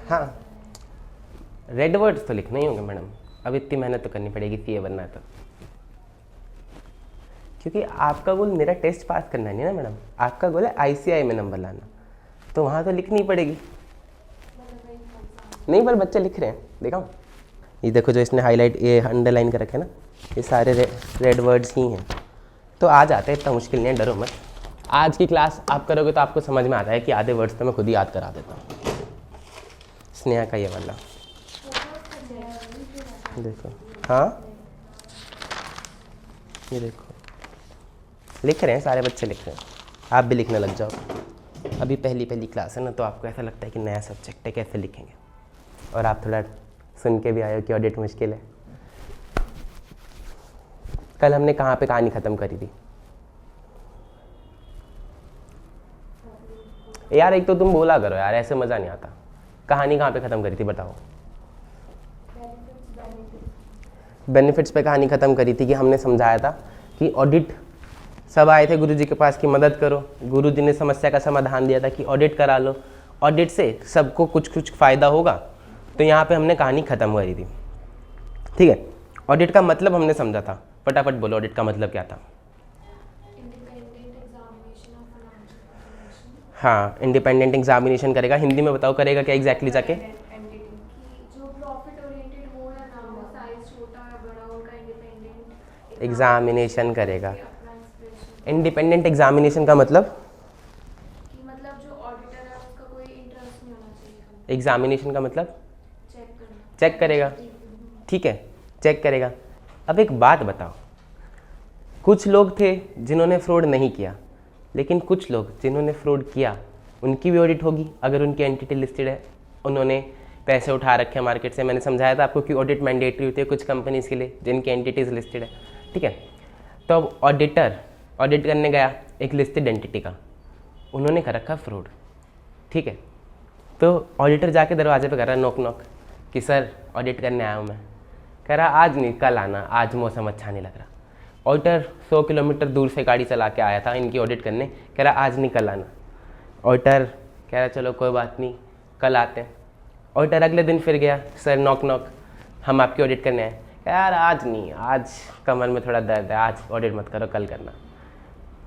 हाँ, red words तो लिखने ही होंगे मैडम, अब इतनी मेहनत तो करनी पड़ेगी सीए बनना है तो, क्योंकि आपका गोल मेरा टेस्ट पास करना नहीं ना मैडम, आपका गोल है आईसीआई में नंबर लाना, तो वहाँ तो लिखनी पड़ेगी। नहीं पर बच्चे लिख रहे हैं, देखा ये देखो जो इसने हाईलाइट ये अंडरलाइन कर रखे हैं ना, ये सारे रेड वर्ड्स ही हैं, तो आ जाते हैं, इतना मुश्किल नहीं है, डरो मत। आज की क्लास आप करोगे तो आपको समझ में आता है कि आधे वर्ड्स तो मैं खुद ही याद करा देता हूँ। स्नेहा का ये वाला देखो, हाँ ये देखो लिख रहे हैं, सारे बच्चे लिख रहे हैं, आप भी लिखने लग जाओ। अभी पहली क्लास है ना, तो आपको ऐसा लगता है कि नया सब्जेक्ट है, कैसे लिखेंगे, और आप थोड़ा सुन के भी आए हो कि ऑडिट मुश्किल है। कल हमने कहाँ पे कहानी ख़त्म करी थी यार? एक तो तुम बोला करो यार, ऐसे मज़ा नहीं आता। कहानी कहाँ पे ख़त्म करी थी बताओ? बेनिफिट्स पे कहानी ख़त्म करी थी कि हमने समझाया था कि ऑडिट, सब आए थे गुरुजी के पास कि मदद करो, गुरुजी ने समस्या का समाधान दिया था कि ऑडिट करा लो, ऑडिट से सबको कुछ फ़ायदा होगा। तो यहाँ पे हमने कहानी ख़त्म करी थी, ठीक है। ऑडिट का मतलब हमने समझा था, फटाफट बोलो ऑडिट का मतलब क्या था? हाँ, इंडिपेंडेंट एग्जामिनेशन करेगा। हिंदी में बताओ करेगा क्या एग्जैक्टली जाके? एग्जामिनेशन करेगा। इंडिपेंडेंट एग्जामिनेशन का मतलब जो ऑडिटर है उसका कोई इंटरेस्ट नहीं होना चाहिए। एग्जामिनेशन का मतलब चेक करेगा, ठीक है, चेक करेगा। अब एक बात बताओ, कुछ लोग थे जिन्होंने फ्रॉड नहीं किया, लेकिन कुछ लोग जिन्होंने फ्रॉड किया उनकी भी ऑडिट होगी अगर उनकी एंटिटी लिस्टेड है, उन्होंने पैसे उठा रखे हैं मार्केट से। मैंने समझाया था आपको कि ऑडिट मैंडेटरी होती है कुछ कंपनीज़ के लिए जिनकी एंटिटीज़ लिस्टेड है, ठीक है। तो अब ऑडिटर ऑडिट करने गया एक लिस्टेड एंटिटी का, उन्होंने कर रखा फ्रॉड, ठीक है। तो ऑडिटर जाके दरवाजे पे कर रहा नॉक नॉक कि सर ऑडिट करने आया हूँ मैं। कह रहा आज नहीं कल आना, आज मौसम अच्छा नहीं लग रहा। ऑडिटर 100 किलोमीटर दूर से गाड़ी चला के आया था इनकी ऑडिट करने, कह रहा आज नहीं कल आना। ऑडिटर कह रहा चलो कोई बात नहीं कल आते हैं। ऑडिटर अगले दिन फिर गया, सर नॉक नॉक हम आपकी ऑडिट करने आए। कह यार आज नहीं, आज कमर में थोड़ा दर्द है, आज ऑडिट मत करो कल करना।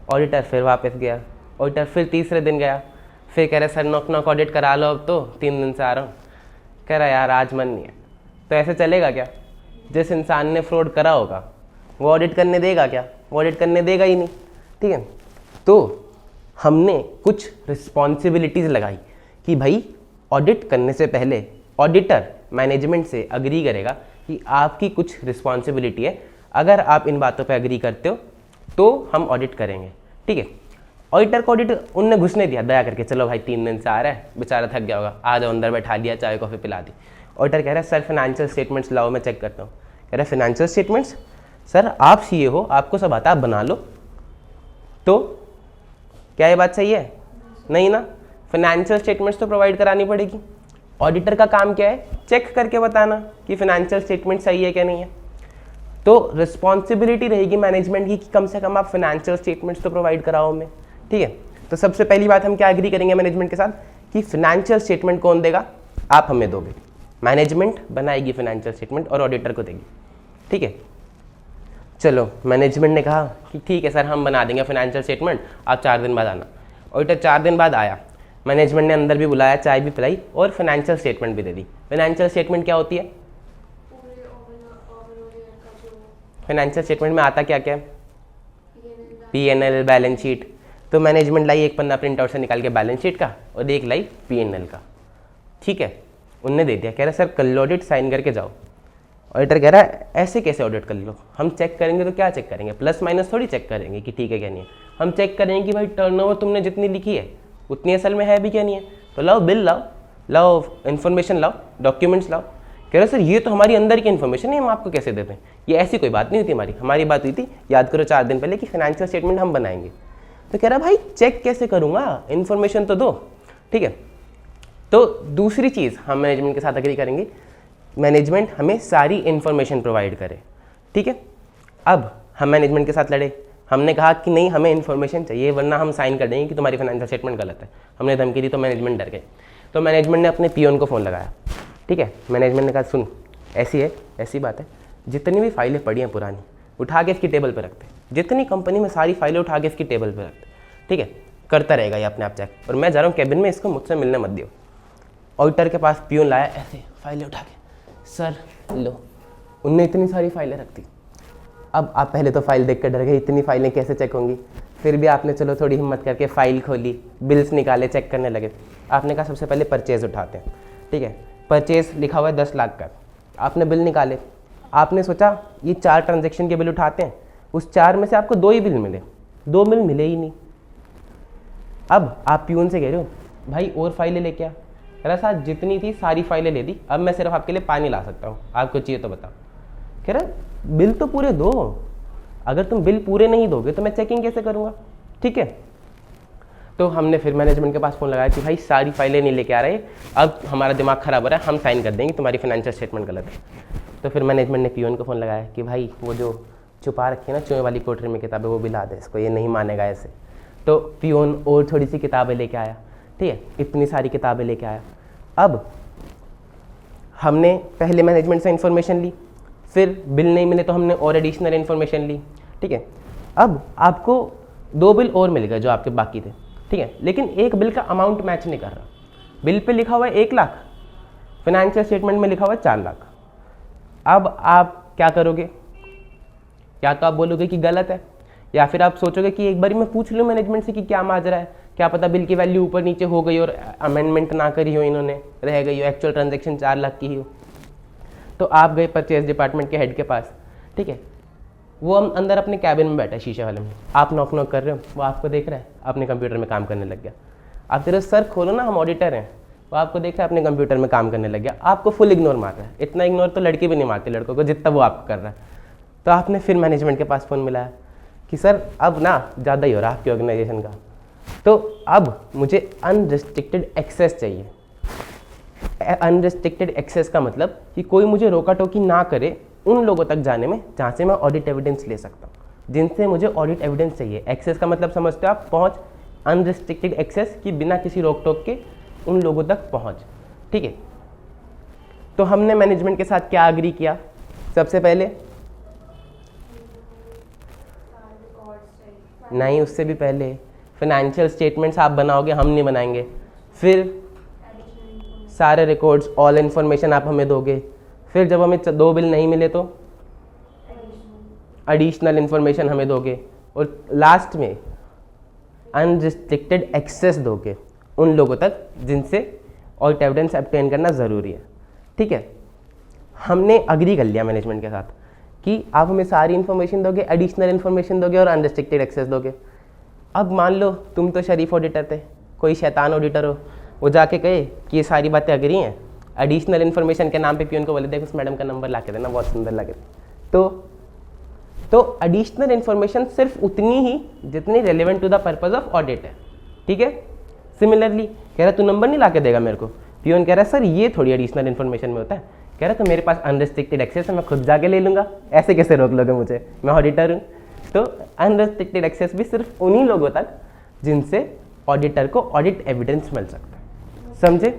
ऑडिटर फिर वापस गया, ऑडिटर फिर तीसरे दिन गया, फिर कह रहा सर नॉक नॉक ऑडिट करा लो, अब तो 3 दिन से आ रहा हूँ। कह रहा यार आज मन नहीं है। तो ऐसे चलेगा क्या? जिस इंसान ने फ्रॉड करा होगा वो ऑडिट करने देगा क्या? वो ऑडिट करने देगा ही नहीं, ठीक है। तो हमने कुछ रिस्पॉन्सिबिलिटीज़ लगाई कि भाई ऑडिट करने से पहले ऑडिटर मैनेजमेंट से अग्री करेगा कि आपकी कुछ रिस्पॉन्सिबिलिटी है, अगर आप इन बातों पे अग्री करते हो तो हम ऑडिट करेंगे, ठीक है। ऑडिटर को ऑडिट उनने घुसने दिया दया करके, चलो भाई 3 दिन से आ रहा है, बेचारा थक गया होगा, आ जाओ अंदर बैठा दिया, चाय कॉफ़ी पिला दी। ऑडिटर कह रहा है सर फाइनेंशियल स्टेटमेंट्स लाओ मैं चेक करता हूँ। कह रहा है फाइनेंशियल स्टेटमेंट्स? सर आप सीए हो, आपको सब आता, आप बना लो। तो क्या ये बात सही है? नहीं ना, फाइनेंशियल स्टेटमेंट्स तो प्रोवाइड करानी पड़ेगी। ऑडिटर का काम क्या है? चेक करके बताना कि फाइनेंशियल स्टेटमेंट सही है क्या नहीं है। तो रिस्पॉन्सिबिलिटी रहेगी मैनेजमेंट की कि कम से कम आप फाइनेंशियल स्टेटमेंट्स तो प्रोवाइड कराओ हमें, ठीक है। तो सबसे पहली बात हम क्या एग्री करेंगे मैनेजमेंट के साथ कि फाइनेंशियल स्टेटमेंट कौन देगा? आप हमें दोगे। मैनेजमेंट बनाएगी फाइनेंशियल स्टेटमेंट और ऑडिटर को देगी, ठीक है। चलो मैनेजमेंट ने कहा कि ठीक है सर हम बना देंगे फाइनेंशियल स्टेटमेंट, आप 4 दिन बाद आना। ऑडिटर 4 दिन बाद आया, मैनेजमेंट ने अंदर भी बुलाया, चाय भी पिलाई और फाइनेंशियल स्टेटमेंट भी दे दी। फाइनेंशियल स्टेटमेंट क्या होती है? फाइनेंशियल स्टेटमेंट में आता क्या क्या है? P&L, balance sheet. तो मैनेजमेंट लाई एक पन्ना प्रिंट आउट से निकाल के बैलेंस शीट का और एक लाई P&L का, ठीक है। उनने दे दिया, कह रहा सर कल ऑडिट साइन करके जाओ। ऑडिटर कह रहा है ऐसे कैसे ऑडिट कर लो? हम चेक करेंगे तो क्या चेक करेंगे? प्लस माइनस थोड़ी चेक करेंगे कि ठीक है क्या नहीं है। हम चेक करेंगे कि भाई टर्नओवर तुमने जितनी लिखी है उतनी असल में है भी क्या नहीं है। तो लाओ बिल लाओ, लाओ इन्फॉर्मेशन लाओ, डॉक्यूमेंट्स लाओ। कह रहे सर ये तो हमारी अंदर की इन्फॉर्मेशन है, हम आपको कैसे देते हैं? ये ऐसी कोई बात नहीं हुई थी हमारी बात हुई थी, याद करो 4 दिन पहले, कि फाइनेंशियल स्टेटमेंट हम बनाएंगे। तो कह रहा भाई चेक कैसे करूँगा, इन्फॉर्मेशन तो दो, ठीक है। तो दूसरी चीज़ हम मैनेजमेंट के साथ अग्री करेंगे, मैनेजमेंट हमें सारी इन्फॉर्मेशन प्रोवाइड करे, ठीक है। अब हम मैनेजमेंट के साथ लड़े, हमने कहा कि नहीं हमें इन्फॉर्मेशन चाहिए वरना हम साइन कर देंगे कि तुम्हारी फाइनेंशियल स्टेटमेंट गलत है। हमने धमकी दी तो मैनेजमेंट डर गए। तो मैनेजमेंट ने अपने पियोन को फ़ोन लगाया, ठीक है। मैनेजमेंट ने कहा सुन ऐसी है, ऐसी बात है, जितनी भी फाइलें पड़ी हैं पुरानी उठा के इसकी टेबल पर रखते, जितनी कंपनी में सारी फाइलें उठा के इसकी टेबल पर रखते, ठीक है। करता रहेगा ये अपने आप चेक, और मैं जा रहा हूँ कैबिन में, इसको मुझसे मिलने मत दियो। ऑडिटर के पास पियोन लाया, ऐसे फाइलें उठा के, सर लो, उनने इतनी सारी फाइलें रख दी। अब आप पहले तो फाइल देख कर डर गए, इतनी फाइलें कैसे चेक होंगी, फिर भी आपने चलो थोड़ी हिम्मत करके फ़ाइल खोली, बिल्स निकाले, चेक करने लगे। आपने कहा सबसे पहले परचेज़ उठाते हैं, ठीक है। परचेज़ लिखा हुआ है 10 लाख का, आपने बिल निकाले, आपने सोचा ये 4 ट्रांजेक्शन के बिल उठाते हैं, उस 4 में से आपको 2 ही बिल मिले, 2 बिल मिले ही नहीं। अब आप पियून से कह रहे हो भाई और फाइलें लेके आ, कह रहा साहब जितनी थी सारी फाइलें ले दी, अब मैं सिर्फ आपके लिए पानी ला सकता हूँ, आपको चाहिए तो बताओ। कह रहा बिल तो पूरे दो, अगर तुम बिल पूरे नहीं दोगे तो मैं चेकिंग कैसे करूँगा, ठीक है। तो हमने फिर मैनेजमेंट के पास फ़ोन लगाया कि भाई सारी फाइलें नहीं लेके आ रहे, अब हमारा दिमाग ख़राब हो रहा है, हम साइन कर देंगे तुम्हारी फाइनेंशियल स्टेटमेंट गलत है। तो फिर मैनेजमेंट ने पियोन को फ़ोन लगाया कि भाई वो जो छुपा रखी है ना चुहे वाली कोठरी में किताबें, वो भी ला दे इसको, ये नहीं मानेगा ऐसे। तो पियोन और थोड़ी सी किताबें लेके आया, ठीक है, इतनी सारी किताबें लेके आया। अब हमने पहले मैनेजमेंट से इन्फॉर्मेशन ली, फिर बिल नहीं मिले तो हमने और एडिशनल इन्फॉर्मेशन ली, ठीक है। अब आपको 2 बिल और मिल गए जो आपके बाकी थे, ठीक है, लेकिन एक बिल का अमाउंट मैच नहीं कर रहा। बिल पे लिखा हुआ है 1 लाख, फाइनेंशियल स्टेटमेंट में लिखा हुआ है 4 लाख। अब आप क्या करोगे, या तो आप बोलोगे कि गलत है, या फिर आप सोचोगे कि एक बार मैं पूछ लूँ मैनेजमेंट से कि क्या माजरा है, क्या पता बिल की वैल्यू ऊपर नीचे हो गई और अमेंडमेंट ना करी हो इन्होंने, रह गई हो, एक्चुअल ट्रांजैक्शन 4 लाख की ही हो। तो आप गए परचेज डिपार्टमेंट के हेड के पास, ठीक है, वो हम अंदर अपने कैबिन में बैठा है शीशे वाले में, आप नॉक नॉक कर रहे हो, वो आपको देख रहा है, अपने कंप्यूटर में काम करने लग गया। आप तेरे सर खोलो ना, हम ऑडिटर हैं, वो आपको देख रहा है अपने कंप्यूटर में काम करने लग गया, आपको फुल इग्नोर मार रहा है। इतना इग्नोर तो लड़की भी नहीं मारती लड़कों को जितना वो आपको कर रहा है। तो आपने फिर मैनेजमेंट के पास फ़ोन मिलाया कि सर अब ना ज़्यादा ही हो रहा है आपकी ऑर्गेनाइजेशन का, तो अब मुझे अनरिस्ट्रिक्टेड एक्सेस चाहिए। अनरिस्ट्रिक्टेड एक्सेस का मतलब कि कोई मुझे रोका टोकी ना करे उन लोगों तक जाने में जहाँ से मैं ऑडिट एविडेंस ले सकता हूँ, जिनसे मुझे ऑडिट एविडेंस चाहिए। एक्सेस का मतलब समझते हो आप, पहुँच, अनरिस्ट्रिक्टेड एक्सेस कि बिना किसी रोक टोक के उन लोगों तक पहुँच, ठीक है। तो हमने मैनेजमेंट के साथ क्या एग्री किया, सबसे पहले नहीं, उससे भी पहले फाइनेंशियल स्टेटमेंट्स आप बनाओगे, हम नहीं बनाएंगे। फिर सारे रिकॉर्ड्स, ऑल इन्फॉर्मेशन आप हमें दोगे। फिर जब हमें 2 बिल नहीं मिले तो एडिशनल इन्फॉर्मेशन हमें दोगे, और लास्ट में अनरिस्ट्रिक्टेड एक्सेस दोगे उन लोगों तक जिनसे ऑडिट एविडेंस ऑब्टेन करना ज़रूरी है, ठीक है। हमने अग्री कर लिया मैनेजमेंट के साथ कि आप हमें सारी इन्फॉर्मेशन दोगे, एडिशनल इन्फॉर्मेशन दोगे और अनरिस्ट्रिक्टेड एक्सेस दोगे। अब मान लो तुम तो शरीफ ऑडिटर थे, कोई शैतान ऑडिटर हो, वो जाके कहे कि ये सारी बातें अग्री हैं, एडिशनल इन्फॉर्मेशन के नाम पे पियोन को बोले देख उस मैडम का नंबर ला के देना, बहुत सुंदर लगे। तो एडिशनल इन्फॉर्मेशन सिर्फ उतनी ही जितनी relevant to the purpose of audit है, ठीक है। सिमिलरली कह रहा तू नंबर नहीं ला के देगा मेरे को, पियोन कह रहा है सर ये थोड़ी एडिशनल इन्फॉर्मेशन में होता है, कह रहा तो मेरे पास अनरिस्ट्रिक्टेड एक्सेस है, मैं खुद जाके ले लूँगा, ऐसे कैसे रोक लोगे मुझे, मैं ऑडिटर हूँ। तो अनरिस्ट्रिक्टेड एक्सेस भी सिर्फ उन्हीं लोगों तक जिनसे ऑडिटर को ऑडिट एविडेंस मिल सकता है, समझे।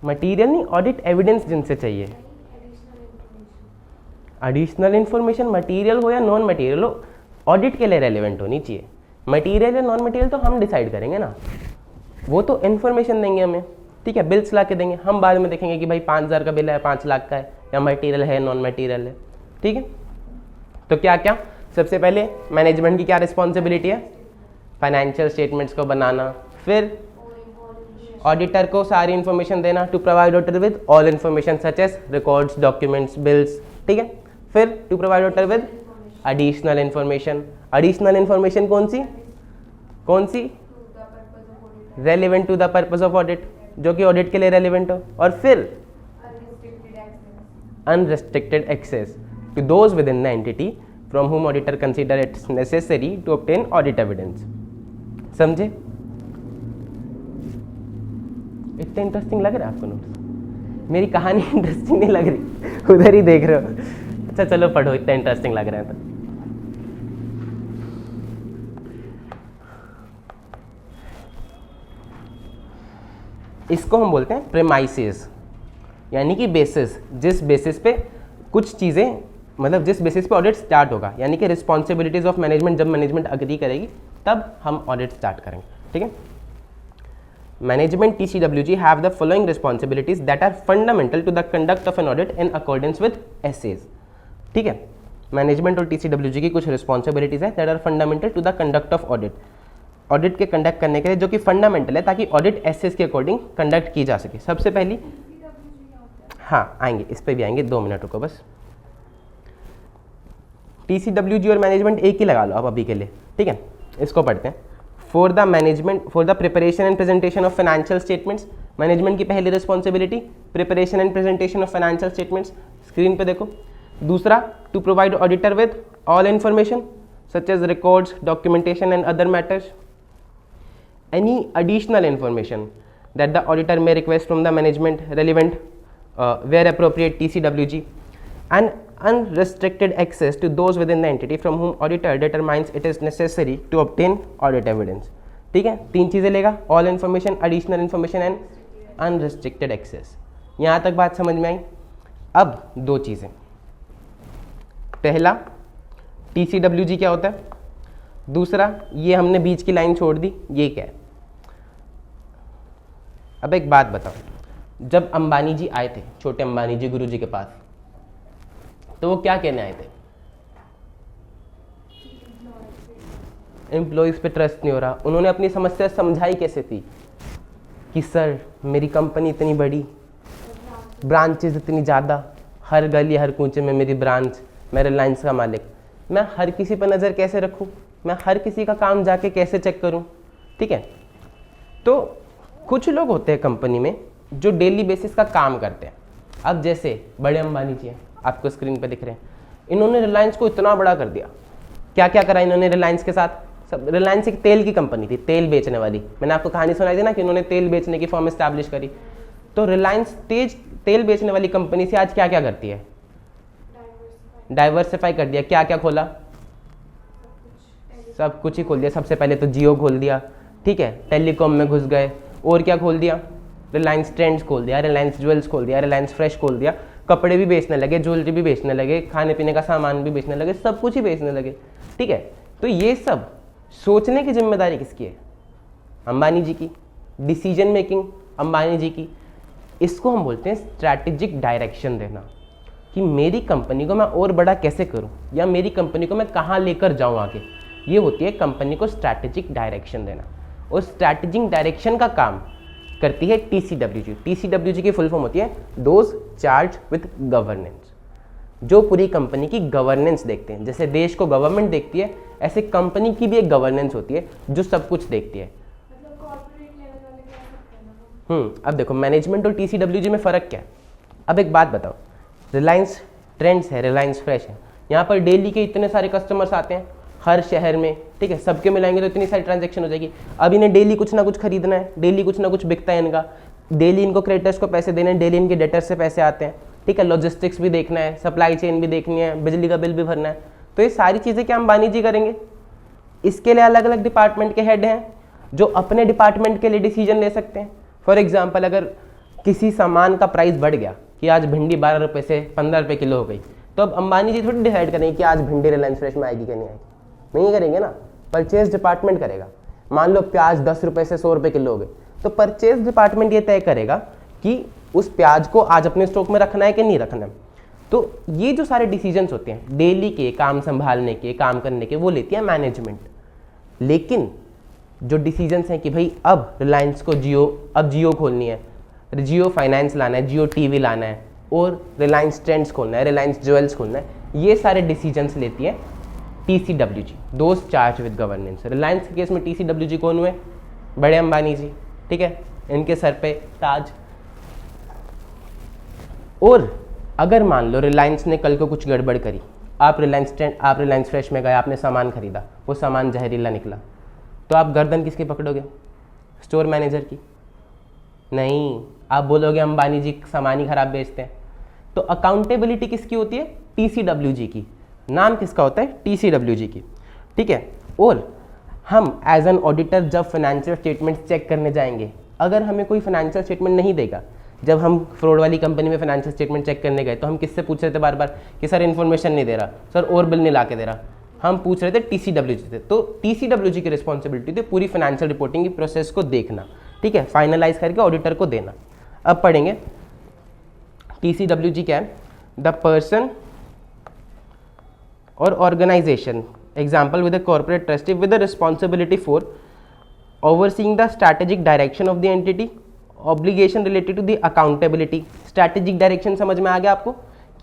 मटीरियल नहीं, ऑडिट एविडेंस जिनसे चाहिए। एडिशनल इन्फॉर्मेशन मटीरियल हो या नॉन मटीरियल हो, ऑडिट के लिए रेलिवेंट होनी चाहिए। मटीरियल या नॉन मटीरियल तो हम डिसाइड करेंगे ना, वो तो इन्फॉर्मेशन देंगे हमें, ठीक है, बिल्स ला के देंगे, हम बाद में देखेंगे कि भाई 5,000 का बिल है, 5 लाख का है, या मटीरियल है नॉन मटीरियल है, ठीक है। तो क्या क्या, सबसे पहले मैनेजमेंट की क्या रिस्पॉन्सिबिलिटी है, फाइनेंशियल स्टेटमेंट्स को बनाना, फिर ऑडिटर को सारी इन्फॉर्मेशन देना, to provide auditor with all information such as records, documents, bills, ठीक है। फिर to provide auditor with additional information. Additional information कौन सी relevant to the purpose of audit, जो कि ऑडिट के लिए रेलिवेंट हो। और फिर unrestricted access to those within the entity from whom auditor consider it's necessary to obtain audit evidence. समझे, इतना इंटरेस्टिंग लग रहा है आपको नोट्स? मेरी कहानी इंटरेस्टिंग नहीं लग रही, उधर ही देख रहे हो। अच्छा चलो पढ़ो, इतना इंटरेस्टिंग लग रहा है तो। इसको हम बोलते हैं प्रेमाइसेस, यानी कि बेसिस, जिस बेसिस पे कुछ चीज़ें, मतलब जिस बेसिस पे ऑडिट स्टार्ट होगा, यानी कि रिस्पॉन्सिबिलिटीज ऑफ मैनेजमेंट जब मैनेजमेंट अग्री करेगी तब हम ऑडिट स्टार्ट करेंगे, ठीक है। Management TCWG have the following responsibilities that are fundamental to the conduct of an audit in accordance with SAs, ठीक है। मैनेजमेंट और TCWG की कुछ रिस्पॉन्सिबिलिटीज है that are fundamental to the conduct of audit, audit के conduct करने के लिए, जो कि फंडामेंटल है ताकि ऑडिट एसेज के अकॉर्डिंग कंडक्ट की जा सके। सबसे पहली, हाँ आएंगे, इस पे भी आएंगे, 2 मिनट रुको बस। TCWG और मैनेजमेंट एक ही लगा लो आप अभी के लिए, ठीक है। इसको पढ़ते हैं। For the management, for the preparation and presentation of financial statements, management की पहली responsibility preparation and presentation of financial statements, screen पे देखो। दूसरा, to provide auditor with all information such as records, documentation and other matters, any additional information that the auditor may request from the management relevant where appropriate TCWG, and unrestricted access to those within the entity from whom auditor determines it is necessary to obtain audit evidence, ठीक है। 3 चीज़ें लेगा, all information, additional information and unrestricted access. यहाँ तक बात समझ में आई। अब 2 चीज़ें, पहला TCWG क्या होता है, दूसरा ये हमने बीच की लाइन छोड़ दी, ये क्या है। अब एक बात बताओ, जब अंबानी जी आए थे, छोटे अंबानी जी गुरु जी के पास, तो वो क्या कहने आए थे, एम्प्लॉयज़ पे ट्रस्ट नहीं हो रहा। उन्होंने अपनी समस्या समझाई कैसे थी कि सर मेरी कंपनी इतनी बड़ी, ब्रांचेज इतनी ज़्यादा, हर गली हर कूचे में मेरी ब्रांच, मैं रिलायंस का मालिक, मैं हर किसी पर नज़र कैसे रखूं, मैं हर किसी का काम जाके कैसे चेक करूं, ठीक है। तो कुछ लोग होते हैं कंपनी में जो डेली बेसिस का काम करते हैं। अब जैसे बड़े अंबानी जी हैं, आपको स्क्रीन पे दिख रहे हैं, इन्होंने रिलायंस को इतना बड़ा कर दिया। क्या क्या करा इन्होंने रिलायंस के साथ, सब, रिलायंस एक तेल की कंपनी थी, तेल बेचने वाली। मैंने आपको कहानी सुनाई थी ना कि उन्होंने तेल बेचने की फर्म इस्टेब्लिश करी। तो रिलायंस तेल बेचने वाली कंपनी से आज क्या क्या करती है, डाइवर्सिफाई कर दिया। क्या क्या खोला, सब कुछ ही खोल दिया। सबसे पहले तो जियो खोल दिया, ठीक है, टेलीकॉम में घुस गए, और क्या खोल दिया, रिलायंस ट्रेंड्स खोल दिया, रिलायंस ज्वेल्स खोल दिया, रिलायंस फ्रेश खोल दिया, कपड़े भी बेचने लगे, ज्वेलरी भी बेचने लगे, खाने पीने का सामान भी बेचने लगे, सब कुछ ही बेचने लगे, ठीक है। तो ये सब सोचने की जिम्मेदारी किसकी है, अंबानी जी की। डिसीजन मेकिंग अंबानी जी की। इसको हम बोलते हैं स्ट्रैटेजिक डायरेक्शन देना, कि मेरी कंपनी को मैं और बड़ा कैसे करूं, या मेरी कंपनी को मैं कहाँ लेकर जाऊं आगे। ये होती है कंपनी को स्ट्रैटेजिक डायरेक्शन देना। और स्ट्रैटेजिक डायरेक्शन का काम करती है TCWG। TCWG की फुल फॉर्म होती है दोज चार्ज विद गवर्नेंस, जो पूरी कंपनी की गवर्नेंस देखते हैं। जैसे देश को गवर्नमेंट देखती है, ऐसे कंपनी की भी एक गवर्नेंस होती है जो सब कुछ देखती है। मतलब कॉर्पोरेट लेवल वाले कह सकते हैं ना। अब देखो मैनेजमेंट और TCWG में फ़र्क क्या है। अब एक बात बताओ, रिलायंस ट्रेंड्स है, रिलायंस फ्रेश है, यहाँ पर डेली के इतने सारे कस्टमर्स आते हैं हर शहर में, ठीक है, सबके मिलाएंगे तो इतनी सारी ट्रांजैक्शन हो जाएगी। अब इन्हें डेली कुछ ना कुछ खरीदना है, डेली कुछ ना कुछ बिकता है इनका, डेली इनको क्रेडिटर्स को पैसे देने हैं, डेली इनके डेटर्स से पैसे आते हैं, ठीक है, लॉजिस्टिक्स भी देखना है, सप्लाई चेन भी देखनी है, बिजली का बिल भी भरना है। तो ये सारी चीज़ें क्या अंबानी जी करेंगे। इसके लिए अलग अलग डिपार्टमेंट के हेड हैं जो अपने डिपार्टमेंट के लिए डिसीजन ले सकते हैं। फॉर एग्जाम्पल, अगर किसी सामान का प्राइस बढ़ गया कि आज भिंडी 12 रुपये से 15 रुपये किलो हो गई, तो अब अंबानी जी थोड़ी डिसाइड करेंगे कि आज भिंडी रिलायंस फ्रेश में आएगी कि नहीं आएगी, नहीं करेंगे ना, परचेज डिपार्टमेंट करेगा। मान लो प्याज 10 रुपये से 100 रुपये किलो हो गए, तो परचेज डिपार्टमेंट ये तय करेगा कि उस प्याज को आज अपने स्टॉक में रखना है कि नहीं रखना है। तो ये जो सारे डिसीजंस होते हैं डेली के, काम संभालने के, काम करने के, वो लेती है मैनेजमेंट। लेकिन जो डिसीजंस हैं कि भाई अब रिलायंस को जियो खोलनी है, जियो फाइनेंस लाना है, जियो टीवी लाना है, और रिलायंस ट्रेंड्स खोलना है, रिलायंस ज्वेल्स खोलना है, ये सारे डिसीजंस लेती है TCWG, those charge with governance. Reliance के केस में TCWG कौन हुए, बड़े अंबानी जी, ठीक है, इनके सर पे ताज। और अगर मान लो रिलायंस ने कल को कुछ गड़बड़ करी, आप रिलायंस फ्रेश में गए, आपने सामान खरीदा, वो सामान जहरीला निकला, तो आप गर्दन किसकी पकड़ोगे, स्टोर मैनेजर की? नहीं, आप बोलोगे अंबानी जी सामान ही खराब बेचते हैं। तो अकाउंटेबिलिटी किसकी होती है, TCWG की। नाम किसका होता है, TCWG की, ठीक है। और हम एज एन ऑडिटर जब फाइनेंशियल स्टेटमेंट चेक करने जाएंगे अगर हमें कोई फाइनेंशियल स्टेटमेंट नहीं देगा, जब हम फ्रॉड वाली कंपनी में फाइनेंशियल स्टेटमेंट चेक करने गए तो हम किससे पूछ रहे थे बार बार कि सर इन्फॉर्मेशन नहीं दे रहा, सर और बिल नहीं ला के दे रहा, हम पूछ रहे थे TCWG से। तो TCWG की रिस्पॉन्सिबिलिटी थी पूरी फाइनेंशियल रिपोर्टिंग की प्रोसेस को देखना, ठीक है, फाइनलाइज करके ऑडिटर को देना। अब पढ़ेंगे TCWG क्या है, द पर्सन और organisation, example with a corporate trustee with the responsibility for overseeing the strategic direction of the entity, obligation related to the accountability. Strategic direction समझ में आ गया आपको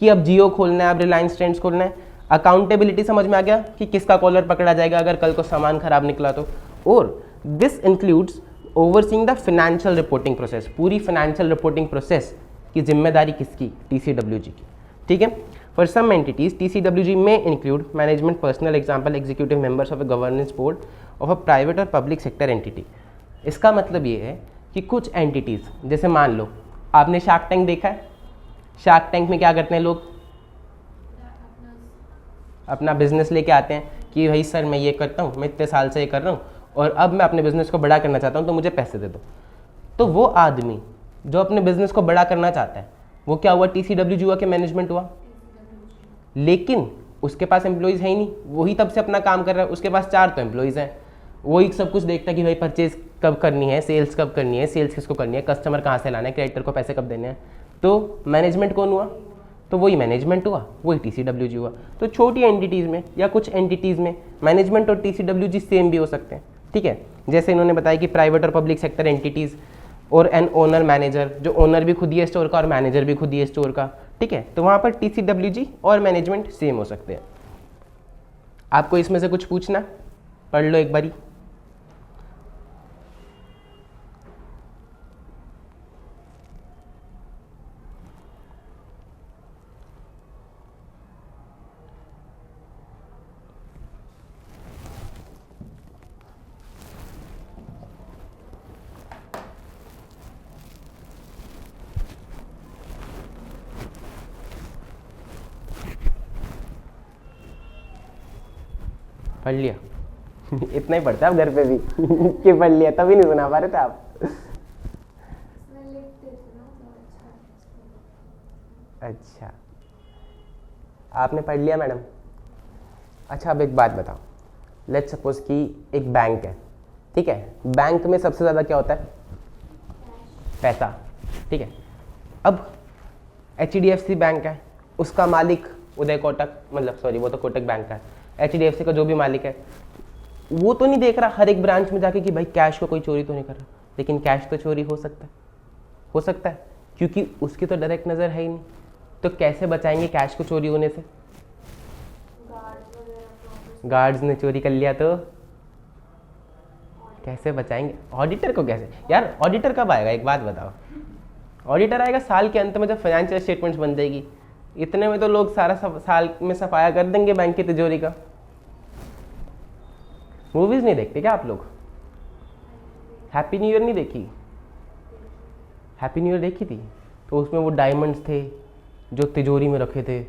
कि अब जियो खोलना है, अब रिलायंस ट्रेंड्स खोलना है। अकाउंटेबिलिटी समझ में आ गया कि किसका कॉलर पकड़ा जाएगा अगर कल को सामान खराब निकला तो। और this includes overseeing the financial reporting process, पूरी फाइनेंशियल रिपोर्टिंग प्रोसेस की जिम्मेदारी किसकी, TCWG की, ठीक है। फॉर सम एंटिटीज TCWG में include management personal, example executive members of a governance board of a private और पब्लिक सेक्टर एंटिटी। इसका मतलब ये है कि कुछ एंटिटीज़, जैसे मान लो आपने शार्क टैंक देखा है, शार्क टैंक में क्या करते हैं लोग, अपना बिजनेस लेके आते हैं कि भाई सर मैं ये करता हूँ, मैं इतने साल से ये कर रहा हूँ और अब मैं अपने बिजनेस को बड़ा करना चाहता हूँ तो मुझे पैसे दे दो। तो वो आदमी जो अपने बिजनेस को बड़ा करना चाहता है वो क्या हुआ, TCWG हुआ कि मैनेजमेंट हुआ। लेकिन उसके पास एम्प्लॉयज़ है ही नहीं, वही तब से अपना काम कर रहा है, उसके पास 4 तो एम्प्लॉयज़ हैं, वही सब कुछ देखता है कि भाई परचेज कब करनी है, सेल्स कब करनी है, सेल्स किसको करनी है, कस्टमर कहाँ से लाना है, क्रेडिटर को पैसे कब देने हैं। तो मैनेजमेंट कौन हुआ, तो वही मैनेजमेंट हुआ, वही TCWG हुआ। तो छोटी एंटिटीज़ में या कुछ एंटिटीज़ में मैनेजमेंट और TCWG सेम भी हो सकते हैं, ठीक है। जैसे इन्होंने बताया कि प्राइवेट और पब्लिक सेक्टर एंटिटीज़ और एन ओनर मैनेजर, जो ओनर भी खुद ही है स्टोर का और मैनेजर भी खुद ही है स्टोर का, ठीक है। तो वहाँ पर TCWG और मैनेजमेंट सेम हो सकते हैं। आपको इसमें से कुछ पूछना, पढ़ लो एक बारी। पढ़ लिया इतना ही पढ़ते आप घर पे भी कि पढ़ लिया, तभी नहीं सुना पा रहे थे आप। मैं लिख देती हूँ ना, तो अच्छा है। अच्छा, आपने पढ़ लिया मैडम। अच्छा अब एक बात बताओ, लेट्स सपोज कि एक बैंक है, ठीक है। बैंक में सबसे ज़्यादा क्या होता है, पैसा, ठीक है। अब HDFC बैंक है, उसका मालिक उदय कोटक, मतलब सॉरी वो तो कोटक बैंक का है, HDFC का जो भी मालिक है वो तो नहीं देख रहा हर एक ब्रांच में जाके कि भाई कैश को कोई चोरी तो नहीं कर रहा, लेकिन कैश तो चोरी हो सकता है क्योंकि उसकी तो डायरेक्ट नज़र है ही नहीं। तो कैसे बचाएंगे कैश को चोरी होने से, गार्ड्स ने चोरी कर लिया तो कैसे बचाएंगे, ऑडिटर को कैसे, यार ऑडिटर कब आएगा एक बात बताओ, ऑडिटर आएगा साल के अंत में जब फाइनेंशियल स्टेटमेंट्स बन जाएगी, इतने में तो लोग सारा साल में सफाया कर देंगे बैंक की तिजोरी का। मूवीज नहीं देखते क्या आप लोग, हैप्पी न्यू ईयर नहीं देखी, हैप्पी न्यू ईयर देखी थी, तो उसमें वो डायमंड्स थे जो तिजोरी में रखे थे। बट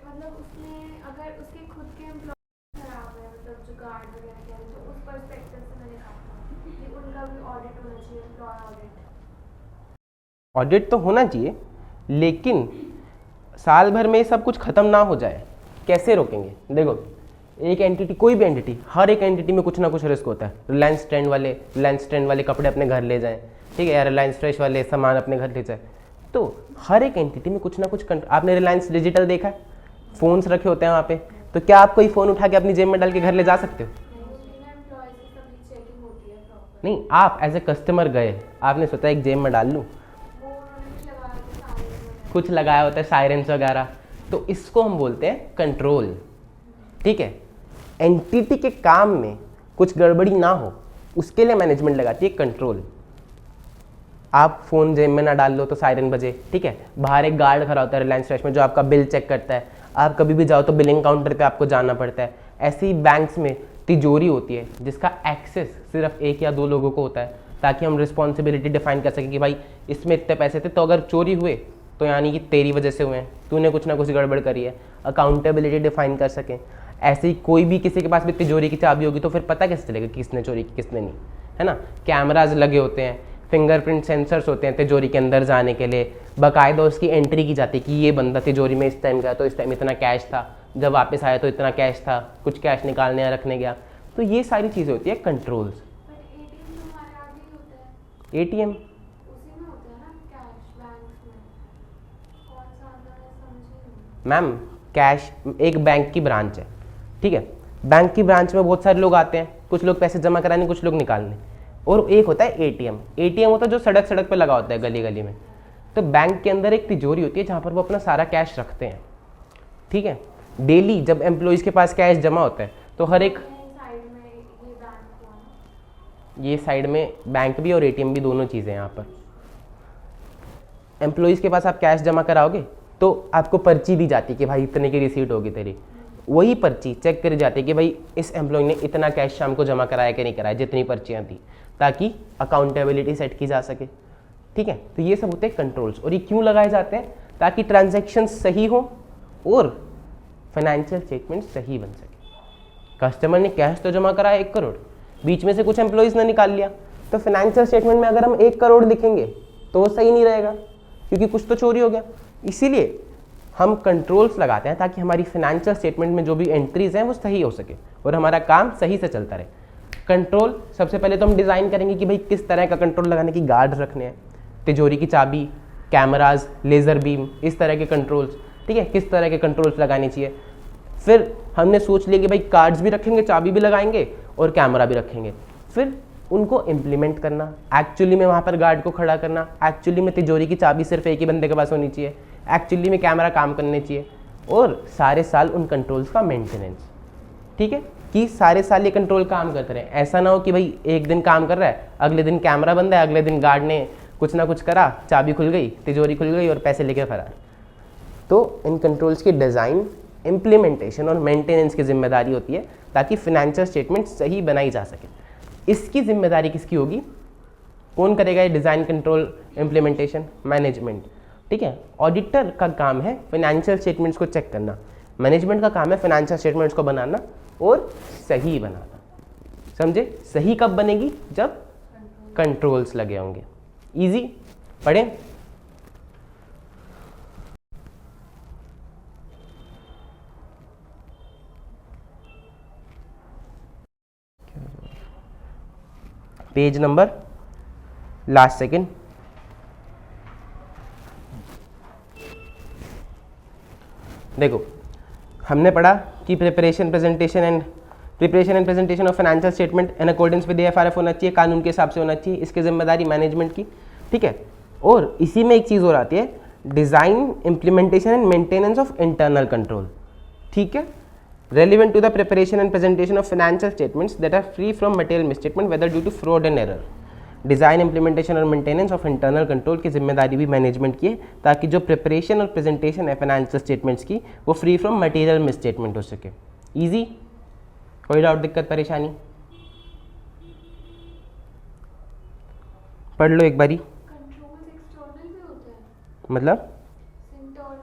मतलब उसमें अगर उसके खुद के एम्प्लॉय खराब है, मतलब जो गार्ड वगैरह कह रहे हैं, तो उस पर्सपेक्टिव से मैंने कहा था कि उनका भी ऑडिट होना चाहिए, एम्प्लॉय ऑडिट। ऑडिट तो होना चाहिए, लेकिन साल भर में ये सब कुछ खत्म ना हो जाए, कैसे रोकेंगे। देखो एक एंटिटी, कोई भी एंटिटी, हर एक एंटिटी में कुछ ना कुछ रिस्क होता है। रिलायंस ट्रेंड वाले कपड़े अपने घर ले जाएं, ठीक है, या रिलायंस फ्रेश वाले सामान अपने घर ले जाएं, तो हर एक एंटिटी में कुछ ना कुछ आपने रिलायंस डिजिटल देखा है, फ़ोन्स रखे होते हैं वहाँ पे, तो क्या आप कोई फ़ोन उठा के अपनी जेब में डाल के घर ले जा सकते हो, नहीं। आप एज ए कस्टमर गए, आपने सोचा एक जेब में डाल लूँ, कुछ लगाया होता है सायरेंस वगैरह, तो इसको हम बोलते हैं कंट्रोल, ठीक है। एंटिटी के काम में कुछ गड़बड़ी ना हो उसके लिए मैनेजमेंट लगाती है कंट्रोल। आप फ़ोन जेब में ना डाल लो तो सायरन बजे, ठीक है। बाहर एक गार्ड खड़ा होता है रिलायंस फ्रेश में जो आपका बिल चेक करता है, आप कभी भी जाओ तो बिलिंग काउंटर पे आपको जाना पड़ता है। ऐसे ही बैंक्स में तिजोरी होती है जिसका एक्सेस सिर्फ 1 या 2 लोगों को होता है, ताकि हम रिस्पॉन्सिबिलिटी डिफाइन कर सकें कि भाई इसमें इतने पैसे थे, तो अगर चोरी हुए तो यानी कि तेरी वजह से हुए हैं, तूने कुछ ना कुछ गड़बड़ करी है, अकाउंटेबिलिटी डिफाइन कर सकें। ऐसे ही कोई भी किसी के पास भी तिजोरी की चाबी होगी तो फिर पता कैसे चलेगा किसने चोरी की किसने नहीं, है ना, कैमराज लगे होते हैं, फिंगरप्रिंट सेंसर्स होते हैं तिजोरी के अंदर जाने के लिए, बाकायदा उसकी एंट्री की जाती है कि ये बंदा तिजोरी में इस टाइम गया तो इस टाइम इतना कैश था, जब वापस आया तो इतना कैश था, कुछ कैश निकालने या रखने गया। तो ये सारी चीज़ें होती है कंट्रोल्स। एटीएम मैम कैश एक बैंक की ब्रांच है, ठीक है, बैंक की ब्रांच में बहुत सारे लोग आते हैं, कुछ लोग पैसे जमा कराने, कुछ लोग निकालने, और एक होता है एटीएम। एटीएम होता है जो सड़क सड़क पे लगा होता है, गली गली में। तो बैंक के अंदर एक तिजोरी होती है जहाँ पर वो अपना सारा कैश रखते हैं, ठीक है। डेली जब एम्प्लॉयज़ के पास कैश जमा होता है तो हर एक, ये साइड में बैंक भी और एटीएम भी दोनों चीज़ें हैं। यहाँ पर एम्प्लॉयज़ के पास आप कैश जमा कराओगे तो आपको पर्ची दी जाती है कि भाई इतने की रिसीट होगी तेरी, वही पर्ची चेक करी जाती है कि भाई इस एम्प्लॉय ने इतना कैश शाम को जमा कराया कि नहीं कराया, जितनी पर्चियाँ थी, ताकि अकाउंटेबिलिटी सेट की जा सके, ठीक है। तो ये सब होते हैं कंट्रोल्स। और ये क्यों लगाए जाते हैं? ताकि ट्रांजैक्शन सही हो और फाइनेंशियल स्टेटमेंट सही बन सके। कस्टमर ने कैश तो जमा कराया 1 करोड़, बीच में से कुछ एम्प्लॉयज़ ने निकाल लिया, तो फाइनेंशियल स्टेटमेंट में अगर हम 1 करोड़ लिखेंगे तो वो सही नहीं रहेगा, क्योंकि कुछ तो चोरी हो गया। इसीलिए हम कंट्रोल्स लगाते हैं ताकि हमारी फाइनेंशियल स्टेटमेंट में जो भी एंट्रीज हैं वो सही हो सके और हमारा काम सही से चलता रहे। कंट्रोल सबसे पहले तो हम डिज़ाइन करेंगे कि भाई किस तरह का कंट्रोल लगाने की गार्ड रखने हैं, तिजोरी की चाबी, कैमराज, लेज़र बीम, इस तरह के कंट्रोल्स, ठीक है, किस तरह के कंट्रोल्स लगाने चाहिए। फिर हमने सोच लिया कि भाई कार्ड्स भी रखेंगे, चाबी भी लगाएंगे और कैमरा भी रखेंगे। फिर उनको इम्प्लीमेंट करना, एक्चुअली में वहाँ पर गार्ड को खड़ा करना, एक्चुअली में तिजोरी की चाबी सिर्फ एक ही बंदे के पास होनी चाहिए, एक्चुअली में कैमरा काम करने चाहिए, और सारे साल उन कंट्रोल्स का मेंटेनेंस, ठीक है, कि सारे साल ये कंट्रोल काम करते रहे। ऐसा ना हो कि भाई एक दिन काम कर रहा है, अगले दिन कैमरा बंद है, अगले दिन गार्ड ने कुछ ना कुछ करा, चाबी खुल गई, तिजोरी खुल गई और पैसे लेके फरार। तो इन कंट्रोल्स की डिज़ाइन, इम्प्लीमेंटेशन और मेंटेनेंस की जिम्मेदारी होती है ताकि फाइनेंशियल स्टेटमेंट सही बनाई जा सके। इसकी जिम्मेदारी किसकी होगी? कौन करेगा ये डिज़ाइन, कंट्रोल, इम्प्लीमेंटेशन? मैनेजमेंट, ठीक है। ऑडिटर का काम है फाइनेंशियल स्टेटमेंट्स को चेक करना, मैनेजमेंट का काम है फाइनेंशियल स्टेटमेंट्स को बनाना और सही बनाना। समझे? सही कब बनेगी? जब कंट्रोल्स लगे होंगे। इजी, पढ़ें। Page number last second. देखो, हमने पढ़ा कि preparation and presentation of financial statement in accordance with FRF होना चाहिए, कानून के हिसाब से होना चाहिए, इसकी जिम्मेदारी मैनेजमेंट की, ठीक है। और इसी में एक चीज़ और आती है, design, implementation and maintenance of internal control, ठीक है, relevant to the preparation and presentation of financial statements that are free from material misstatement whether due to fraud and error। Design, implementation और मेंटेनेंस ऑफ इंटरनल कंट्रोल की जिम्मेदारी भी management की है, ताकि जो प्रिपरेशन और प्रेजेंटेशन है फाइनेंशियल स्टेटमेंट्स की वो फ्री फ्रॉम मटेरियल मिसस्टेटमेंट हो सके। इजी, कोई डाउट, दिक्कत, परेशानी? पढ़ लो एक बारी। कंट्रोल्स एक्सटर्नल भी होते हैं, मतलब इंटरनल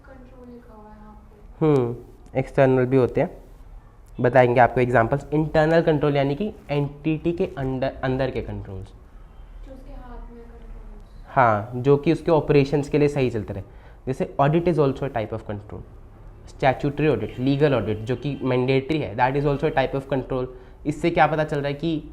कंट्रोल लिखा हुआ है यहाँ पे। एक्सटर्नल भी होते हैं, बताएंगे आपको एग्जांपल्स। इंटरनल कंट्रोल यानी कि एंटिटी के अंदर के कंट्रोल्स, जो उसके हाथ में कंट्रोल्स, हाँ, जो कि उसके ऑपरेशंस के लिए सही चलते रहे। जैसे audit is also type of control, statutory audit, legal audit जो कि मैंडेटरी है, that is also type of control. इससे क्या पता चल रहा है कि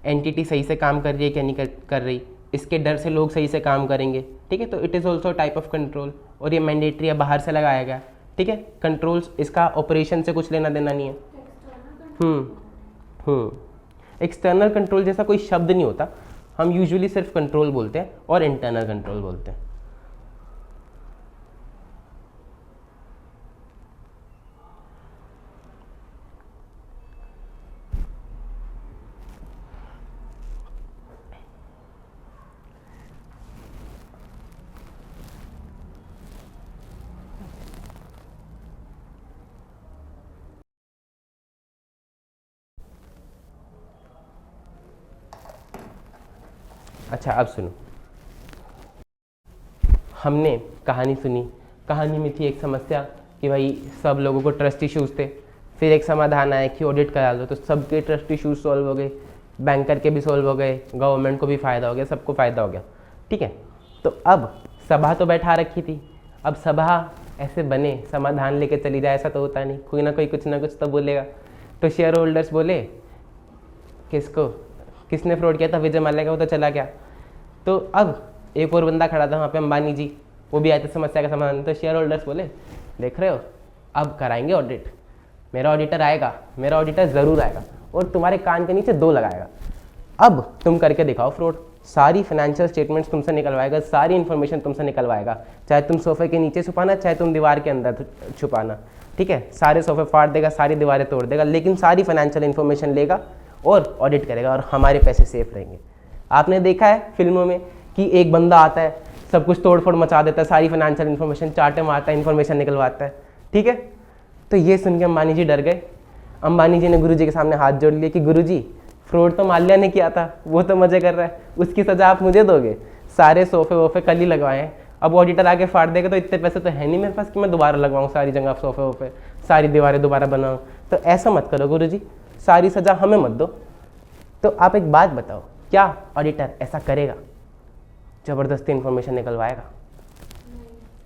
एंटिटी सही से काम कर रही है क्या नहीं कर रही, इसके डर से लोग सही से काम करेंगे, ठीक है। तो it is also type of control, और ये मैंडेटरी है, बाहर से लगाया गया, ठीक है। कंट्रोल्स, इसका ऑपरेशन से कुछ लेना देना नहीं है। एक्सटर्नल कंट्रोल जैसा कोई शब्द नहीं होता, हम यूजुअली सिर्फ कंट्रोल बोलते हैं और इंटरनल कंट्रोल बोलते हैं। अच्छा, अब सुनो, हमने कहानी सुनी, कहानी में थी एक समस्या कि भाई सब लोगों को ट्रस्ट इश्यूज थे, फिर एक समाधान आया कि ऑडिट करा लो, तो सबके ट्रस्ट इश्यूज सॉल्व हो गए। बैंकर के भी सोल्व हो गए, गवर्नमेंट को भी फ़ायदा हो गया, सबको फ़ायदा हो गया, ठीक है। तो अब सभा तो बैठा रखी थी, अब सभा ऐसे बने समाधान लेके चली जाए ऐसा तो होता नहीं, कोई ना कोई कुछ ना कुछ तो बोलेगा। तो शेयर होल्डर्स बोले किसने फ्रॉड किया था, विजय माल्या का, वो तो चला गया। तो अब एक और बंदा खड़ा था वहाँ पे, अंबानी जी, वो भी आए थे समस्या का समाधान। तो शेयर होल्डर्स बोले देख रहे हो अब कराएंगे ऑडिट, मेरा ऑडिटर आएगा, मेरा ऑडिटर ज़रूर आएगा और तुम्हारे कान के नीचे 2 लगाएगा, अब तुम करके दिखाओ फ्रॉड। सारी फाइनेंशियल स्टेटमेंट्स तुमसे निकलवाएगा, सारी इन्फॉर्मेशन तुमसे निकलवाएगा, चाहे तुम सोफे के नीचे छुपाना, चाहे तुम दीवार के अंदर छुपाना, ठीक है। सारे सोफे फाड़ देगा, सारी दीवारें तोड़ देगा, लेकिन सारी फाइनेंशियल इन्फॉर्मेशन लेगा और ऑडिट करेगा और हमारे पैसे सेफ रहेंगे। आपने देखा है फिल्मों में कि एक बंदा आता है, सब कुछ तोड़ फोड़ मचा देता है, सारी फाइनेंशियल इन्फॉर्मेशन चाटे मारता है, इन्फॉर्मेशन निकलवाता है, ठीक है। तो ये सुन के अंबानी जी डर गए। अंबानी जी ने गुरुजी के सामने हाथ जोड़ लिए कि गुरुजी फ्रॉड तो माल्या ने किया था, वो तो मजे कर रहा है, उसकी सजा आप मुझे दोगे। सारे सोफे वोफे कल ही लगवाए हैं, अब ऑडिटर आके फाड़ देगा तो इतने पैसे तो है नहीं मेरे पास कि मैं दोबारा लगवाऊँ सारी जगह सोफे वोफे, सारी दीवारें दोबारा बनाऊँ। तो ऐसा मत करो गुरुजी, सारी सजा हमें मत दो। तो आप एक बात बताओ, क्या ऑडिटर ऐसा करेगा, ज़बरदस्ती इन्फॉर्मेशन निकलवाएगा?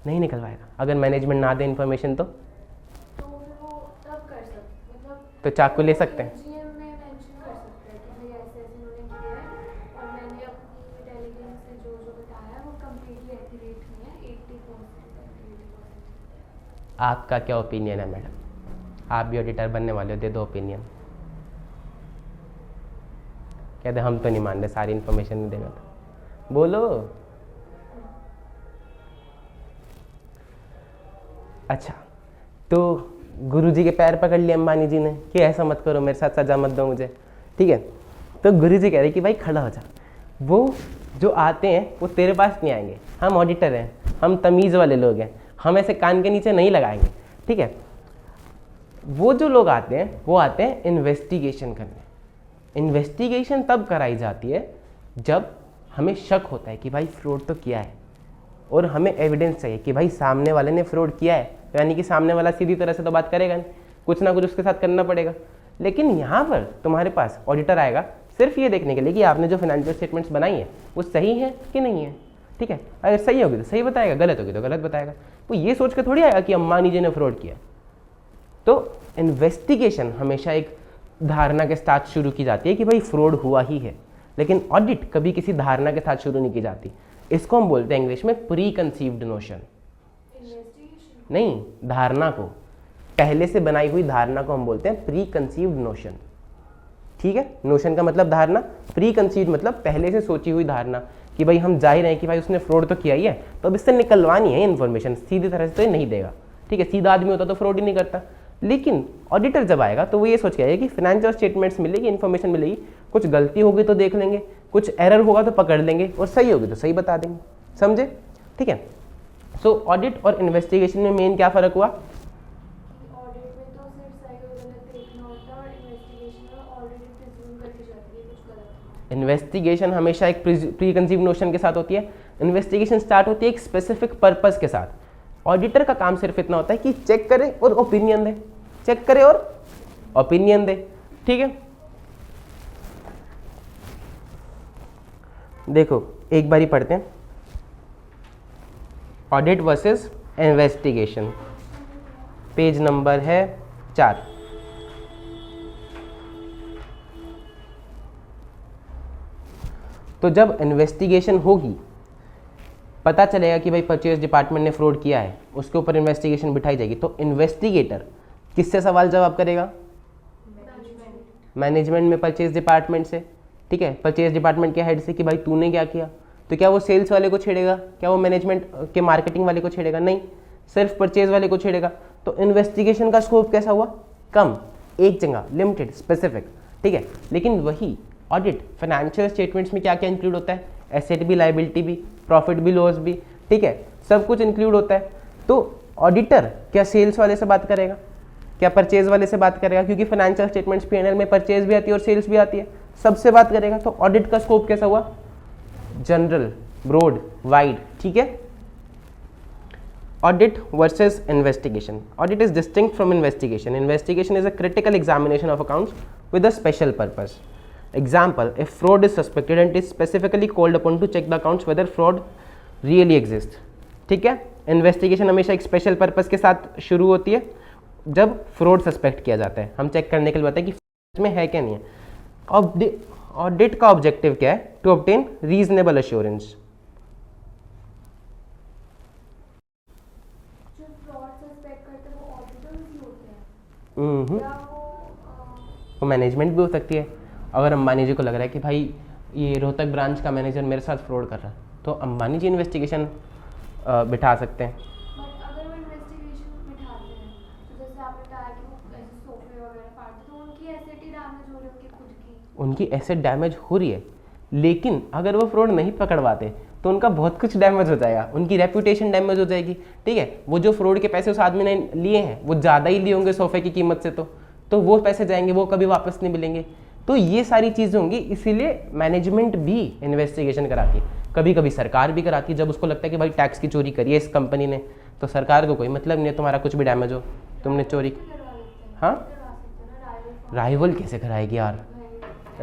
नहीं निकलवाएगा। अगर मैनेजमेंट ना दे इन्फॉर्मेशन तो फिर वो तब कर सकते, मतलब तो चाकू ले सकते हैं। जीएम में मेंशन कर सकते हैं कि भाई ऐसे ऐसे उन्होंने किया है और मैंने अपनी इंटेलिजेंस से जो जो बताया वो कम्प्लीटली एक्यूरेट नहीं है, 80%। आपका क्या ओपिनियन है मैडम? आप भी ऑडिटर बनने वाले हो, दे दो ओपिनियन। कहते हम तो नहीं मान रहे, सारी इन्फॉर्मेशन नहीं देगा तो बोलो। अच्छा, तो गुरुजी के पैर पकड़ लिए अंबानी जी ने कि ऐसा मत करो, मेरे साथ सजा मत दो मुझे, ठीक है। तो गुरुजी कह रहे कि भाई खड़ा हो जा, वो जो आते हैं वो तेरे पास नहीं आएंगे, हम ऑडिटर हैं, हम तमीज़ वाले लोग हैं, हम ऐसे कान के नीचे नहीं लगाएंगे, ठीक है। वो जो लोग आते हैं वो आते हैं इन्वेस्टिगेशन करने। इन्वेस्टिगेशन तब कराई जाती है जब हमें शक होता है कि भाई फ्रॉड तो किया है और हमें एविडेंस चाहिए कि भाई सामने वाले ने फ्रॉड किया है, तो यानी कि सामने वाला सीधी तरह से तो बात करेगा नहीं, कुछ ना कुछ उसके साथ करना पड़ेगा। लेकिन यहाँ पर तुम्हारे पास ऑडिटर आएगा सिर्फ ये देखने के लिए कि आपने जो फाइनेंशियल स्टेटमेंट्स बनाई है वो सही है कि नहीं है, ठीक है। अगर सही होगी तो सही बताएगा, गलत होगी तो गलत बताएगा। वो ये सोच के थोड़ी आएगा कि अंबानी जी ने फ्रॉड किया। तो इन्वेस्टिगेशन हमेशा एक धारणा के साथ शुरू की जाती है कि भाई फ्रॉड हुआ ही है, लेकिन ऑडिट कभी किसी धारणा के साथ शुरू नहीं की जाती। इसको हम बोलते हैं इंग्लिश में प्री कंसीव्ड नोशन। नहीं, धारणा को, पहले से बनाई हुई धारणा को हम बोलते हैं प्री कंसीव्ड नोशन, ठीक है। नोशन का मतलब धारणा, प्री कंसीव्ड मतलब पहले से सोची हुई धारणा कि भाई हम जाहिर हैं कि भाई उसने फ्रॉड तो किया ही है, तो अब इससे निकलवानी है इन्फॉर्मेशन, सीधी तरह से तो ये नहीं देगा, ठीक है। सीधा आदमी होता तो फ्रॉड ही नहीं करता। लेकिन ऑडिटर जब आएगा तो वो ये सोच के आएगा कि फाइनेंशियल स्टेटमेंट्स मिलेगी, इन्फॉर्मेशन मिलेगी, कुछ गलती होगी तो देख लेंगे, कुछ एरर होगा तो पकड़ लेंगे और सही होगी तो सही बता देंगे, समझे, ठीक है। सो ऑडिट और इन्वेस्टिगेशन में मेन क्या फ़र्क हुआ? ऑडिट में तो सिर्फ सही और गलत देखना होता है और इन्वेस्टिगेशन में ऑलरेडी प्रिज्यूम करके जाती है कुछ गलत। इन्वेस्टिगेशन हमेशा एक प्री कंसीव नोशन के साथ होती है। इन्वेस्टिगेशन स्टार्ट होती है एक स्पेसिफिक पर्पस के साथ। ऑडिटर का काम सिर्फ इतना होता है कि चेक करे और ओपिनियन दे, चेक करे और ओपिनियन दे, ठीक है। देखो एक बारी पढ़ते हैं, audit versus investigation, page number है 4। तो जब इन्वेस्टिगेशन होगी, पता चलेगा कि भाई परचेज डिपार्टमेंट ने फ्रॉड किया है, उसके ऊपर इन्वेस्टिगेशन बिठाई जाएगी। तो इन्वेस्टिगेटर किससे सवाल जवाब करेगा? मैनेजमेंट में परचेज डिपार्टमेंट से, ठीक है। परचेज डिपार्टमेंट के हेड से कि भाई तूने क्या किया। तो क्या वो सेल्स वाले को छेड़ेगा? क्या वो मैनेजमेंट के मार्केटिंग वाले को छेड़ेगा? नहीं, सिर्फ परचेज वाले को छेड़ेगा। तो इन्वेस्टिगेशन का स्कोप कैसा हुआ? कम, एक जगह, लिमिटेड, स्पेसिफिक, ठीक है। लेकिन वही ऑडिट फाइनेंशियल स्टेटमेंट्स में क्या क्या इंक्लूड होता है? एसेट भी, लायबिलिटी भी, प्रॉफिट भी, लॉस भी, ठीक है, सब कुछ इंक्लूड होता है। तो ऑडिटर क्या सेल्स वाले से बात करेगा? क्या परचेज वाले से बात करेगा? क्योंकि फाइनेंशियल स्टेटमेंट्स P&L में परचेज भी आती है और सेल्स भी आती है, सबसे बात करेगा। तो ऑडिट का स्कोप कैसा हुआ? जनरल, ब्रॉड, वाइड, ठीक है। Audit versus investigation. Audit is distinct from investigation. Investigation is a critical examination of accounts with a special purpose. Example, if fraud is suspected and is specifically called upon to check the accounts whether fraud really exist. ठीक है, investigation हमेशा एक special purpose के साथ शुरू होती है जब फ्रॉड सस्पेक्ट किया जाता है। हम चेक करने के लिए बताते हैं कि सच में है क्या नहीं है। ऑडिट का ऑब्जेक्टिव क्या है? To obtain reasonable assurance. जो फ्रॉड सस्पेक्ट करते हैं वो ऑडिटर्स ही होते हैं या वो मैनेजमेंट भी हो सकती है। अगर अंबानी जी को लग रहा है कि भाई ये रोहतक ब्रांच का मैनेजर मेरे साथ फ्रॉड कर रहा है, तो अंबानी जी इन्वेस्टिगेशन बिठा सकते हैं। बट अगर वो इन्वेस्टिगेशन बिठाते हैं तो जैसे आपने कहा कि वो ऐसे सोफे वगैरह फाड़ते तो उनकी एसेट ही डैमेज हो रही है, उनकी खुद की उनकी एसेट डैमेज हो रही है, लेकिन अगर वो फ्रॉड नहीं पकड़वाते तो उनका बहुत कुछ डैमेज हो जाएगा, उनकी रेपुटेशन डैमेज हो जाएगी। ठीक है, वो जो फ्रॉड के पैसे उस आदमी ने लिए हैं वो ज़्यादा ही लिए होंगे सोफे की कीमत से, तो वो पैसे जाएंगे, वो कभी वापस नहीं मिलेंगे। तो ये सारी चीज़ें होंगी, इसीलिए मैनेजमेंट भी इन्वेस्टिगेशन कराती है। कभी कभी सरकार भी कराती है, जब उसको लगता है कि भाई टैक्स की चोरी करी है इस कंपनी ने, तो सरकार को कोई मतलब नहीं है तुम्हारा कुछ भी डैमेज हो, तुमने चोरी। करवा लेते हैं। हाँ, करवा सकते हैं ना राइवल राइवल कैसे कराएगी यार?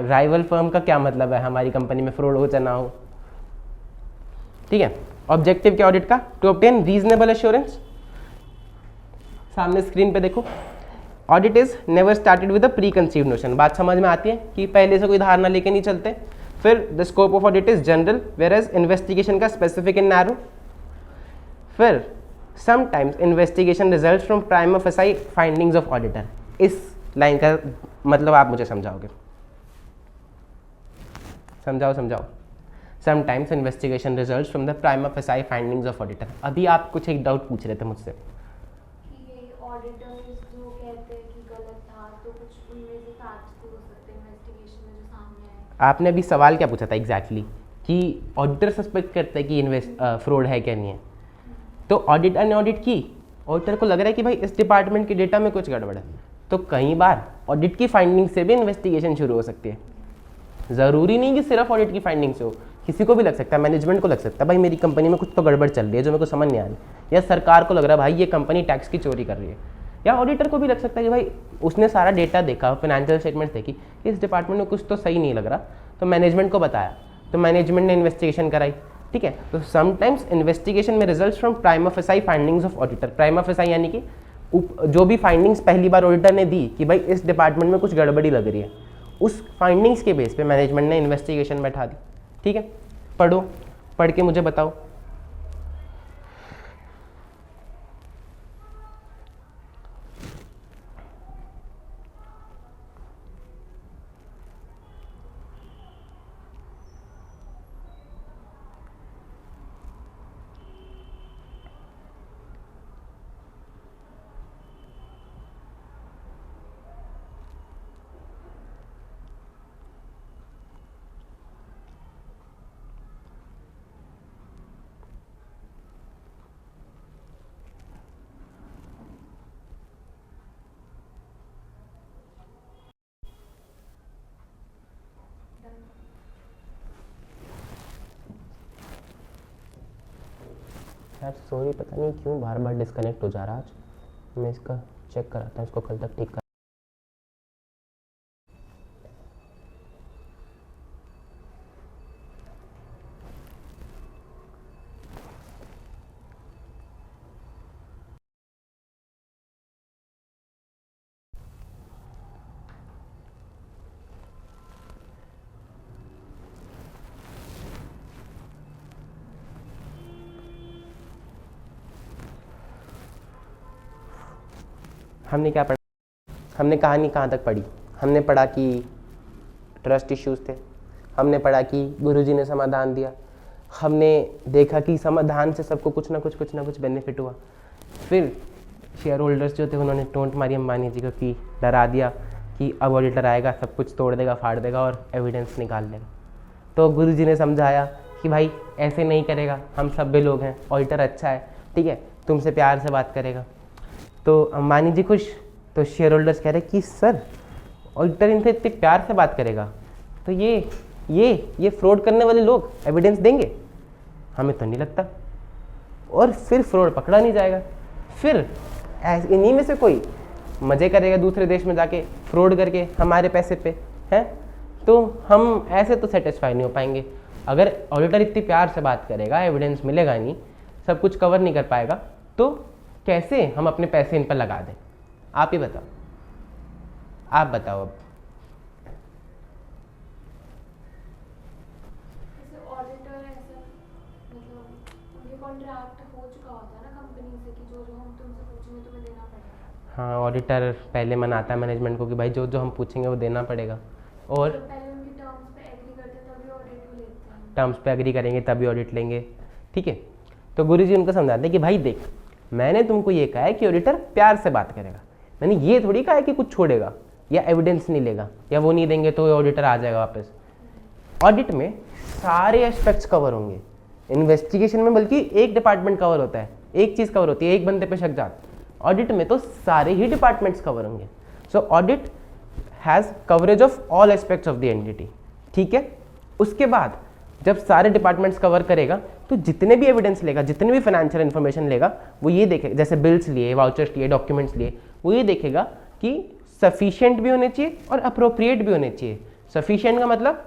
राइवल फर्म का क्या मतलब है हमारी कंपनी में फ्रॉड हो चाहे ना हो? ठीक है, ऑब्जेक्टिव क्या ऑडिट का? To obtain reasonable assurance. सामने स्क्रीन पे देखो, audit is never started with a preconceived notion. बात समझ में आती है कि पहले से कोई धारणा लेके नहीं चलते। फिर the scope of audit is general, whereas investigation का स्पेसिफिक एंड नैरो। फिर sometimes investigation results from prima facie findings of auditor. इस लाइन का मतलब आप मुझे समझाओगे? समझाओ। Sometimes investigation results from the prima facie findings of auditor. अभी आप कुछ एक डाउट पूछ रहे थे मुझसे कि ये ऑडिटर्स जो कहते हैं कि गलत था तो कुछ उनमें से फैक्ट्स भी हो सकते हैं इन्वेस्टिगेशन में जो सामने आए। आपने अभी सवाल क्या पूछा था एग्जैक्टली कि ऑडिटर सस्पेक्ट करता है कि फ्रॉड है क्या नहीं है। तो ऑडिटर ने ऑडिट की, ऑडिटर को लग रहा है कि भाई इस डिपार्टमेंट के डेटा में कुछ गड़बड़ है, तो कई बार ऑडिट की फाइंडिंग से भी इन्वेस्टिगेशन शुरू हो सकती है। ज़रूरी नहीं कि सिर्फ ऑडिट की फाइंडिंग से हो, किसी को भी लग सकता है, मैनेजमेंट को लग सकता है भाई मेरी कंपनी में कुछ तो गड़बड़ चल रही है जो मेरे को समझ नहीं आ रही, या सरकार को लग रहा है भाई ये कंपनी टैक्स की चोरी कर रही है, या ऑडिटर को भी लग सकता है कि भाई उसने सारा डेटा देखा, फाइनेंशियल स्टेटमेंट देखी, इस डिपार्टमेंट में कुछ तो सही नहीं लग रहा, तो मैनेजमेंट को बताया, तो मैनेजमेंट ने इन्वेस्टिगेशन कराई। ठीक है, तो समटाइम्स इन्वेस्टिगेशन में results from prima facie findings of auditor. Prima facie यानी कि जो भी फाइंडिंग्स पहली बार ऑडिटर ने दी कि भाई इस डिपार्टमेंट में कुछ गड़बड़ी लग रही है, उस फाइंडिंग्स के बेस पे मैनेजमेंट ने इन्वेस्टिगेशन बैठा दी। ठीक है, पढ़ो, पढ़ के मुझे बताओ। यार सॉरी, पता नहीं क्यों बार बार डिस्कनेक्ट हो जा रहा है। आज मैं इसका चेक कराता हूँ, इसको कल तक ठीक कर। हमने क्या पढ़ा? हमने कहानी कहाँ तक पढ़ी? हमने पढ़ा कि ट्रस्ट इश्यूज थे, हमने पढ़ा कि गुरुजी ने समाधान दिया, हमने देखा कि समाधान से सबको कुछ ना कुछ बेनिफिट हुआ। फिर शेयर होल्डर्स जो थे उन्होंने टोंट मारी अंबानी जी को कि डरा दिया कि अब ऑडिटर आएगा, सब कुछ तोड़ देगा, फाड़ देगा और एविडेंस निकाल लेगा। तो गुरुजी ने समझाया कि भाई ऐसे नहीं करेगा, हम सब भी लोग हैं, ऑडिटर अच्छा है, ठीक है, तुमसे प्यार से बात करेगा। तो अंबानी जी खुश, तो शेयर होल्डर्स कह रहे कि सर ऑडिटर इनसे इतने प्यार से बात करेगा तो ये फ्रॉड करने वाले लोग एविडेंस देंगे? हमें तो नहीं लगता। और फिर फ्रॉड पकड़ा नहीं जाएगा, फिर इन्हीं में से कोई मज़े करेगा दूसरे देश में जाके फ्रॉड करके हमारे पैसे पे, हैं? तो हम ऐसे तो सेटिस्फाई नहीं हो पाएंगे। अगर ऑडिटर इतनी प्यार से बात करेगा, एविडेंस मिलेगा नहीं, सब कुछ कवर नहीं कर पाएगा, तो कैसे हम अपने पैसे इन पर लगा दें? आप ही बताओ, आप बताओ। अब जैसे ऑडिटर ऐसा मतलब उनके कॉन्ट्रैक्ट हो चुका होता है ना कंपनी से कि जो जो हम तुमसे पूछेंगे तुम्हें देना पड़ेगा। हाँ, ऑडिटर पहले मनाता है मैनेजमेंट को कि भाई जो जो हम पूछेंगे वो देना पड़ेगा, और तो पहले उनकी टर्म्स पे एग्री करते हैं तभी ऑडिट भी लेते हैं। टर्म्स पे एग्री करेंगे तभी ऑडिट लेंगे। ठीक है, तो गुरुजी उनको समझाते हैं कि भाई देख, मैंने तुमको ये कहा है कि ऑडिटर प्यार से बात करेगा, मैंने ये थोड़ी कहा है कि कुछ छोड़ेगा या एविडेंस नहीं लेगा या वो नहीं देंगे तो ऑडिटर आ जाएगा वापस। ऑडिट में सारे एस्पेक्ट्स कवर होंगे, इन्वेस्टिगेशन में बल्कि एक डिपार्टमेंट कवर होता है, एक चीज़ कवर होती है, एक बंदे पे शक जाता। ऑडिट में तो सारे ही डिपार्टमेंट्स कवर होंगे। So audit has coverage of all aspects of the entity. ठीक है, उसके बाद जब सारे डिपार्टमेंट्स कवर करेगा तो जितने भी एविडेंस लेगा, जितने भी फाइनेंशियल इन्फॉर्मेशन लेगा, वो ये देखेगा, जैसे बिल्स लिए, वाउचर्स लिए, डॉक्यूमेंट्स लिए, वो ये देखेगा कि सफिशिएंट भी होने चाहिए और अप्रोप्रिएट भी होने चाहिए। सफिशिएंट का मतलब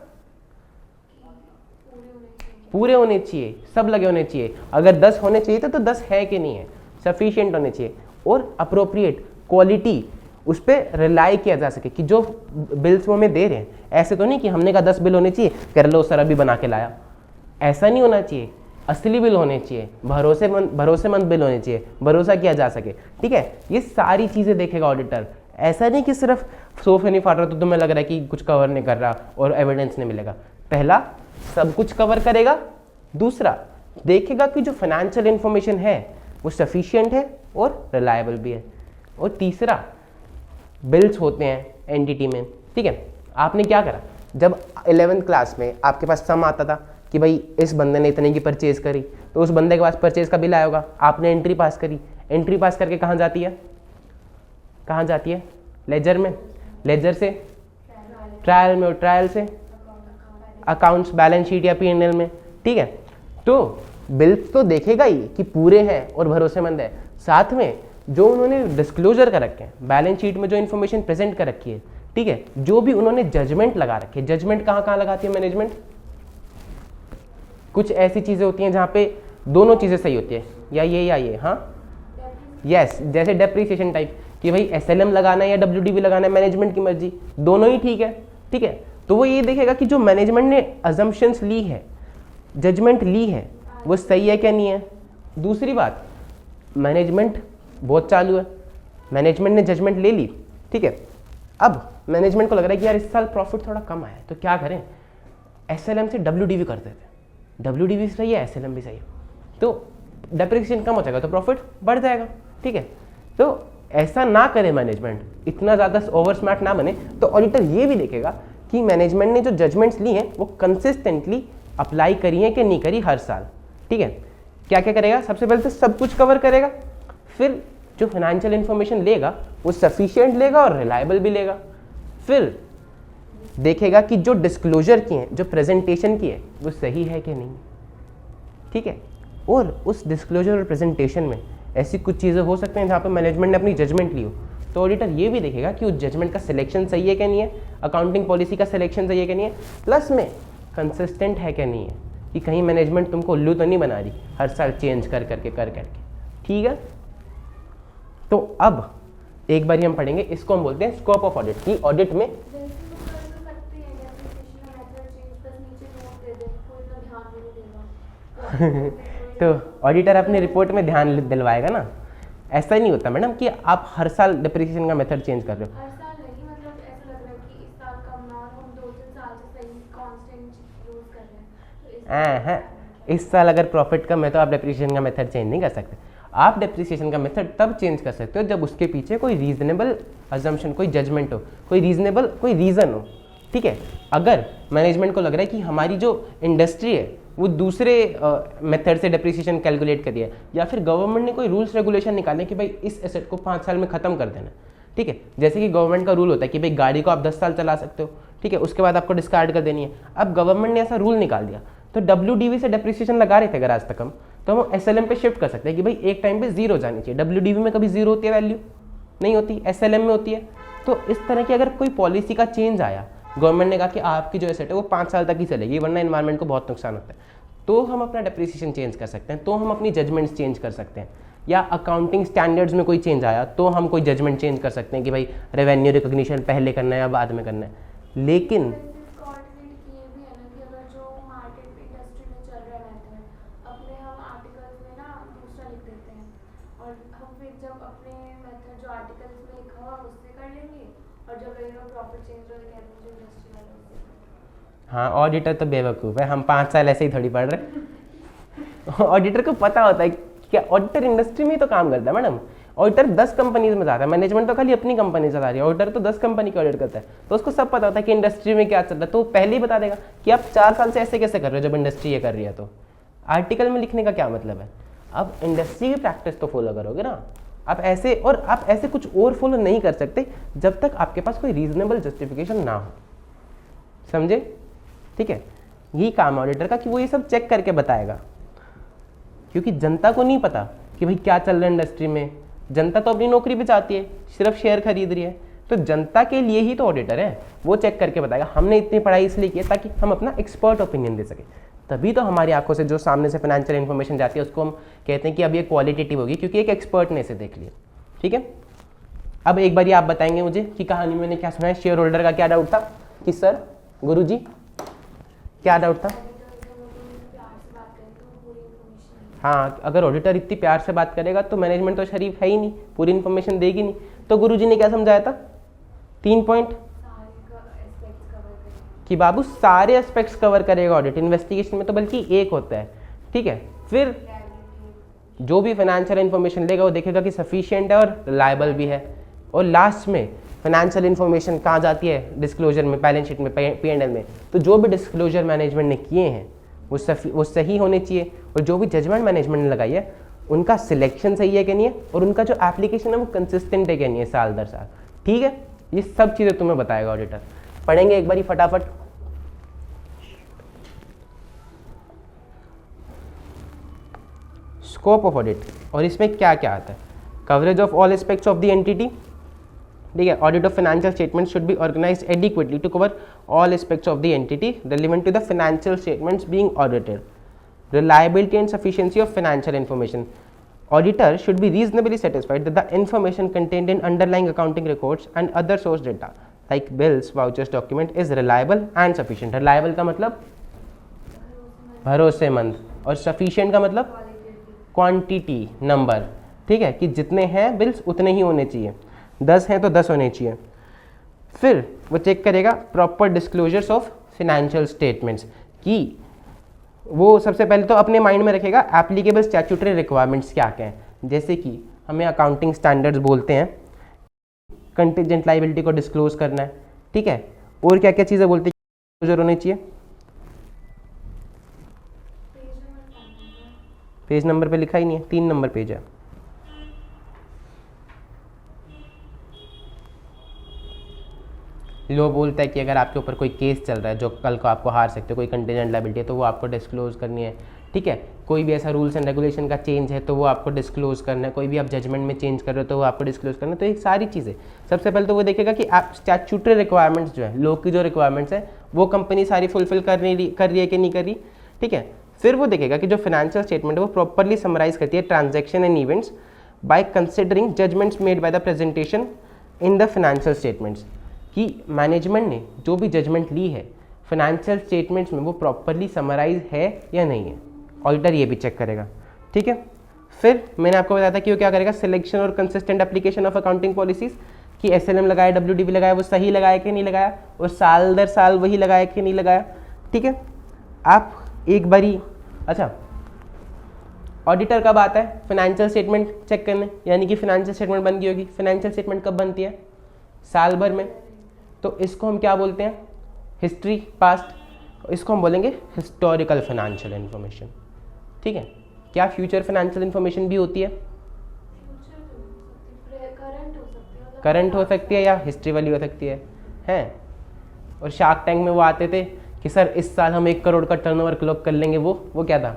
पूरे होने चाहिए, सब लगे होने चाहिए। अगर 10 होने चाहिए तो 10 है कि नहीं है, सफिशिएंट होने चाहिए। और अप्रोप्रिएट, क्वालिटी, उस पर रिलाई किया जा सके कि जो बिल्स वो हमें दे रहे हैं, ऐसे तो नहीं कि हमने कहा 10 बिल होने चाहिए, कर लो सर अभी बना के लाया, ऐसा नहीं होना चाहिए। असली बिल होने चाहिए, भरोसेमंद बिल होने चाहिए, भरोसा किया जा सके। ठीक है, ये सारी चीज़ें देखेगा ऑडिटर। ऐसा नहीं कि सिर्फ सोफे नहीं फाड़ रहा तो तुम्हें लग रहा है कि कुछ कवर नहीं कर रहा और एविडेंस नहीं मिलेगा। पहला, सब कुछ कवर करेगा। दूसरा, देखेगा कि जो फाइनेंशियल इंफॉर्मेशन है वो सफिशिएंट है और रिलायबल भी है। और तीसरा, बिल्स होते हैं एंटिटी में। ठीक है, आपने क्या करा, जब 11th क्लास में आपके पास सम आता था कि भाई इस बंदे ने इतने की परचेज करी, तो उस बंदे के पास परचेज का बिल आया होगा, आपने एंट्री पास करी। एंट्री पास करके कहाँ जाती है, कहाँ जाती है? लेजर में, लेजर से ट्रायल में, और ट्रायल से अकाउंट्स, बैलेंस शीट या P&L में। ठीक है, तो बिल्स तो देखेगा ही कि पूरे हैं और भरोसेमंद है, साथ में जो उन्होंने डिस्क्लोजर कर रखे हैं, बैलेंस शीट में जो इन्फॉर्मेशन प्रेजेंट कर रखी है, ठीक है, जो भी उन्होंने जजमेंट लगा रखे हैं। जजमेंट कहाँ कहाँ लगाती है मैनेजमेंट? कुछ ऐसी चीज़ें होती हैं जहाँ पे दोनों चीज़ें सही होती है, या ये, हाँ यस, जैसे डेप्रीसिएशन टाइप कि भाई SLM लगाना है या WDV लगाना है, मैनेजमेंट की मर्जी, दोनों ही ठीक है। ठीक है, तो वो ये देखेगा कि जो मैनेजमेंट ने अजम्पशंस ली है, जजमेंट ली है, वो सही है क्या नहीं है। दूसरी बात, मैनेजमेंट बहुत चालू है, मैनेजमेंट ने जजमेंट ले ली। ठीक है, अब मैनेजमेंट को लग रहा है कि यार इस साल प्रॉफिट थोड़ा कम आया है, तो क्या करें, SLM से WDV कर देते। WDV सही है, SLM भी सही है, तो डेप्रिसिएशन कम हो जाएगा तो प्रॉफिट बढ़ जाएगा। ठीक है, तो ऐसा ना करे मैनेजमेंट, इतना ज़्यादा ओवर स्मार्ट ना बने। तो ऑडिटर ये भी देखेगा कि मैनेजमेंट ने जो जजमेंट्स ली हैं वो कंसिस्टेंटली अप्लाई करी हैं कि नहीं करी हर साल। ठीक है, क्या क्या करेगा, सबसे पहले तो सब कुछ कवर करेगा, फिर जो फाइनेंशियल इंफॉर्मेशन लेगा वो सफिशिएंट लेगा और रिलायबल भी लेगा। फिर देखेगा कि जो डिस्क्लोजर की है, जो प्रेजेंटेशन की है, वो सही है कि नहीं। ठीक है, और उस डिस्क्लोजर और प्रेजेंटेशन में ऐसी कुछ चीज़ें हो सकते हैं जहाँ पर मैनेजमेंट ने अपनी जजमेंट ली हो, तो ऑडिटर ये भी देखेगा कि उस जजमेंट का सिलेक्शन सही है कि नहीं है, अकाउंटिंग पॉलिसी का सिलेक्शन सही है कि नहीं है, प्लस में कंसिस्टेंट है कि नहीं है, कि कहीं मैनेजमेंट तुमको उल्लू तो नहीं बना रही हर साल चेंज कर करके। ठीक है, तो अब एक बार हम पढ़ेंगे, इसको हम बोलते हैं स्कोप ऑफ ऑडिट। की ऑडिट में तो ऑडिटर अपनी रिपोर्ट में ध्यान दिलवाएगा ना। ऐसा ही नहीं होता मैडम कि आप हर साल डिप्रिसिएशन का मेथड चेंज कर रहे हो। हर साल नहीं, मतलब ऐसा लग रहा है कि इस साल कम ना, और हम 2-3 साल से सही कांस्टेंट यूज कर रहे हैं, तो इस साल अगर प्रॉफिट कम है तो आप डेप्रिसिएशन का मेथड चेंज नहीं कर सकते। आप डेप्रिसिएशन का मेथड तब चेंज कर सकते हो जब उसके पीछे कोई रीजनेबल अजम्पशन, कोई जजमेंट हो, कोई रीजनेबल कोई रीज़न हो। ठीक है, अगर मैनेजमेंट को लग रहा है कि हमारी जो इंडस्ट्री है वो दूसरे मेथड से डेप्रिसिएशन कैलकुलेट करिए, या फिर गवर्नमेंट ने कोई रूल्स रेगुलेशन निकाले कि भाई इस एसेट को 5 साल में ख़त्म कर देना। ठीक है, जैसे कि गवर्नमेंट का रूल होता है कि भाई गाड़ी को आप 10 साल चला सकते हो, ठीक है, उसके बाद आपको डिस्कार्ड कर देनी है। अब गवर्नमेंट ने ऐसा रूल निकाल दिया, तो WDV से डेप्रिसिएशन लगा रहे थे अगर आज तक हम, तो हम SLM पे शिफ्ट कर सकते हैं कि भाई एक टाइम पे जीरो जानी चाहिए। WDV में कभी जीरो होती है वैल्यू नहीं होती, SLM में होती है। तो इस तरह की अगर कोई पॉलिसी का चेंज आया गवर्नमेंट ने कहा कि आपकी जो एसेट है वो 5 साल तक ही चलेगी, वरना एनवायरनमेंट को बहुत नुकसान होता है, तो हम अपना डेप्रिसिएशन चेंज कर सकते हैं, तो हम अपनी जजमेंट्स चेंज कर सकते हैं। या अकाउंटिंग स्टैंडर्ड्स में कोई चेंज आया तो हम कोई जजमेंट चेंज कर सकते हैं कि भाई रेवेन्यू रिकॉग्निशन पहले करना है या बाद में करना है। लेकिन कोऑर्डिनेट किए भी है ना कि अगर जो मार्केट इंडस्ट्री में चल रहा रहता है, अपने हम आर्टिकल्स में ना दूसरा लिख देते हैं, और हम फिर जब अपने मेथड जो आर्टिकल्स में लिखा हुआ उससे कर लेंगे, और जब रेट ऑफ प्रॉफिट चेंज होने कहते हैं जो इंडस्ट्री वाले उससे। हाँ, ऑडिटर तो बेवकूफ़ है, हम 5 साल ऐसे ही थोड़ी पढ़ रहे। ऑडिटर को पता होता है क्या, ऑडिटर इंडस्ट्री में ही तो काम करता है मैडम। ऑडिटर 10 कंपनीज में जाता है, मैनेजमेंट तो खाली अपनी कंपनी चला रही है, ऑडिटर तो 10 कंपनी की ऑडिट करता है, तो उसको सब पता होता है कि इंडस्ट्री में क्या चल रहा है, तो वो पहले ही बता देगा कि आप 4 साल से ऐसे कैसे कर रहे हो जब इंडस्ट्री ये कर रही है। तो आर्टिकल में लिखने का क्या मतलब है, अब इंडस्ट्री की प्रैक्टिस तो फॉलो करोगे ना। आप ऐसे कुछ और फॉलो नहीं कर सकते जब तक आपके पास कोई रीजनेबल जस्टिफिकेशन ना हो, समझे? ठीक है, यही काम है ऑडिटर का कि वो ये सब चेक करके बताएगा, क्योंकि जनता को नहीं पता कि भाई क्या चल रहा है इंडस्ट्री में। जनता तो अपनी नौकरी पे चाहती है, सिर्फ शेयर खरीद रही है, तो जनता के लिए ही तो ऑडिटर है, वो चेक करके बताएगा। हमने इतनी पढ़ाई इसलिए की है ताकि हम अपना एक्सपर्ट ओपिनियन दे सके, तभी तो हमारी आंखों से जो सामने से फाइनेंशियल इन्फॉर्मेशन जाती है उसको हम कहते हैं कि अब ये क्वालिटेटिव होगी, क्योंकि एक एक्सपर्ट ने इसे देख लिया। ठीक है, अब एक बार आप बताएंगे मुझे कि कहानी में क्या सुना है, शेयर होल्डर का क्या डाउट था कि सर गुरुजी क्या डाउट था? हाँ, अगर ऑडिटर इतनी प्यार से बात करेगा तो मैनेजमेंट तो शरीफ है ही नहीं, पूरी इन्फॉर्मेशन देगी नहीं। तो गुरुजी ने क्या समझाया था? 3 पॉइंट कि बाबू सारे एस्पेक्ट्स कवर करेगा ऑडिट, इन्वेस्टिगेशन में तो बल्कि एक होता है। ठीक है, फिर जो भी फाइनेंशियल इन्फॉर्मेशन लेगा वो देखेगा कि सफिशिएंट है और रिलायबल भी है, और लास्ट में फाइनेंशियल इन्फॉर्मेशन कहाँ जाती है? डिस्क्लोजर में, बैलेंस शीट में, P&L में। तो जो भी डिस्क्लोजर मैनेजमेंट ने किए हैं वो सही होने चाहिए, और जो भी जजमेंट मैनेजमेंट ने लगाई है उनका सिलेक्शन सही है कि नहीं है, और उनका जो एप्लीकेशन है वो कंसिस्टेंट है कि नहीं है साल दर साल। ठीक है, ये सब चीज़ें तुम्हें बताएगा ऑडिटर। पढ़ेंगे एक बारी फटाफट। स्कोप ऑफ ऑडिट, और इसमें क्या क्या आता है? Coverage of all aspects of the entity. ठीक है, audit of financial statements should be organised adequately to cover all aspects of the entity relevant to the financial statements being audited. Reliability and sufficiency of financial information. Auditor should be reasonably satisfied that the information contained in underlying accounting records and other source data like bills, vouchers, document is reliable and sufficient. Reliable का मतलब भरोसेमंद, और sufficient का मतलब quantity, number. ठीक है, कि जितने हैं बिल्स उतने ही होने चाहिए, 10 हैं तो 10 होने चाहिए। फिर वो चेक करेगा proper disclosures of financial statements, कि वो सबसे पहले तो अपने माइंड में रखेगा एप्लीकेबल स्टैट्यूटरी रिक्वायरमेंट्स क्या क्या हैं। जैसे कि हमें अकाउंटिंग स्टैंडर्ड्स बोलते हैं कंटिजेंट लायबिलिटी को डिस्क्लोज करना है। ठीक है, और क्या क्या चीज़ें बोलते हैं डिस्क्लोजर होने चाहिए? पेज नंबर पे लिखा ही नहीं है, 3 नंबर पेज है। लो बोलता है कि अगर आपके ऊपर कोई केस चल रहा है जो कल को आपको हार सकते हो, कोई कंटीजेंट लायबिलिटी है तो वो आपको डिस्क्लोज करनी है। ठीक है, कोई भी ऐसा रूल्स एंड रेगुलेशन का चेंज है तो वो आपको डिस्क्लोज करना है, कोई भी आप जजमेंट में चेंज कर रहे हो तो वो आपको डिस्क्लोज करना है। तो ये सारी चीज़ें सबसे पहले तो वो देखेगा कि आप स्टैट्यूटरी रिक्वायरमेंट्स जो है, लॉ की जो रिक्वायरमेंट्स है वो कंपनी सारी फुलफिल कर रही है कि नहीं कर रही। ठीक है, फिर वो देखेगा कि जो फाइनेंशियल स्टेटमेंट है वो प्रॉपरली समराइज करती है transaction and events by considering judgements made by the presentation in the financial statements, कि मैनेजमेंट ने जो भी जजमेंट ली है फाइनेंशियल स्टेटमेंट्स में वो प्रॉपरली समराइज है या नहीं है। ऑडिटर ये भी चेक करेगा। ठीक है, फिर मैंने आपको बताया था कि वो क्या करेगा, सिलेक्शन और consistent application of accounting policies, कि SLM लगाया, WDV लगाया, वो सही लगाया कि नहीं लगाया, और साल दर साल वही लगाया कि नहीं लगाया। ठीक है, आप एक बारी, अच्छा ऑडिटर कब आता है? फाइनेंशियल स्टेटमेंट चेक करने, यानी कि फाइनेंशियल स्टेटमेंट बन गई होगी। फाइनेंशियल स्टेटमेंट कब बनती है? साल भर में। तो इसको हम क्या बोलते हैं? History, past. इसको हम बोलेंगे हिस्टोरिकल फाइनेंशियल इन्फॉर्मेशन। ठीक है, क्या फ्यूचर फाइनेंशियल इन्फॉर्मेशन भी होती है? करंट हो सकती है या हिस्ट्री वाली हो सकती है, हैं? और शार्क टैंक में वो आते थे कि सर इस साल हम 1 करोड़ का टर्नओवर क्लॉक कर लेंगे, वो क्या था?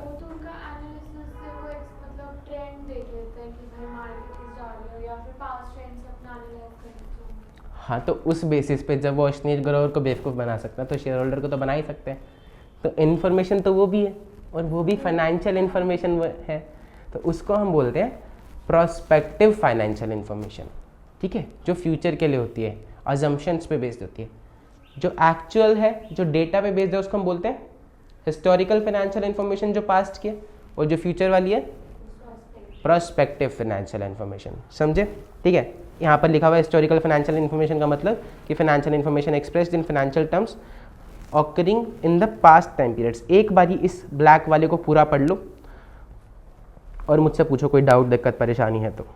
हाँ, तो उस बेसिस पे जब वो अश्नीर ग्रोवर को बेवकूफ़ बना सकता है तो शेयर होल्डर को तो बना ही सकते हैं। तो इन्फॉर्मेशन तो वो भी है, और वो भी फाइनेंशियल इन्फॉर्मेशन है, तो उसको हम बोलते हैं प्रोस्पेक्टिव फाइनेंशियल इन्फॉर्मेशन। ठीक है, जो फ्यूचर के लिए होती है, अजम्पशंस पे बेस्ड होती है। जो एक्चुअल है, जो डेटा पे बेस्ड है, उसको हम बोलते हैं हिस्टोरिकल फाइनेंशियल इन्फॉर्मेशन जो पास्ट की है, और जो फ्यूचर वाली है प्रोस्पेक्टिव फाइनेंशियल इन्फॉर्मेशन। समझे? ठीक है, यहाँ पर लिखा हुआ है हिस्टोरिकल फाइनेंशियल इन्फॉर्मेशन का मतलब कि financial information expressed in financial terms occurring in the past time periods. एक बार ही इस ब्लैक वाले को पूरा पढ़ लो और मुझसे पूछो कोई डाउट, दिक्कत, परेशानी है तो।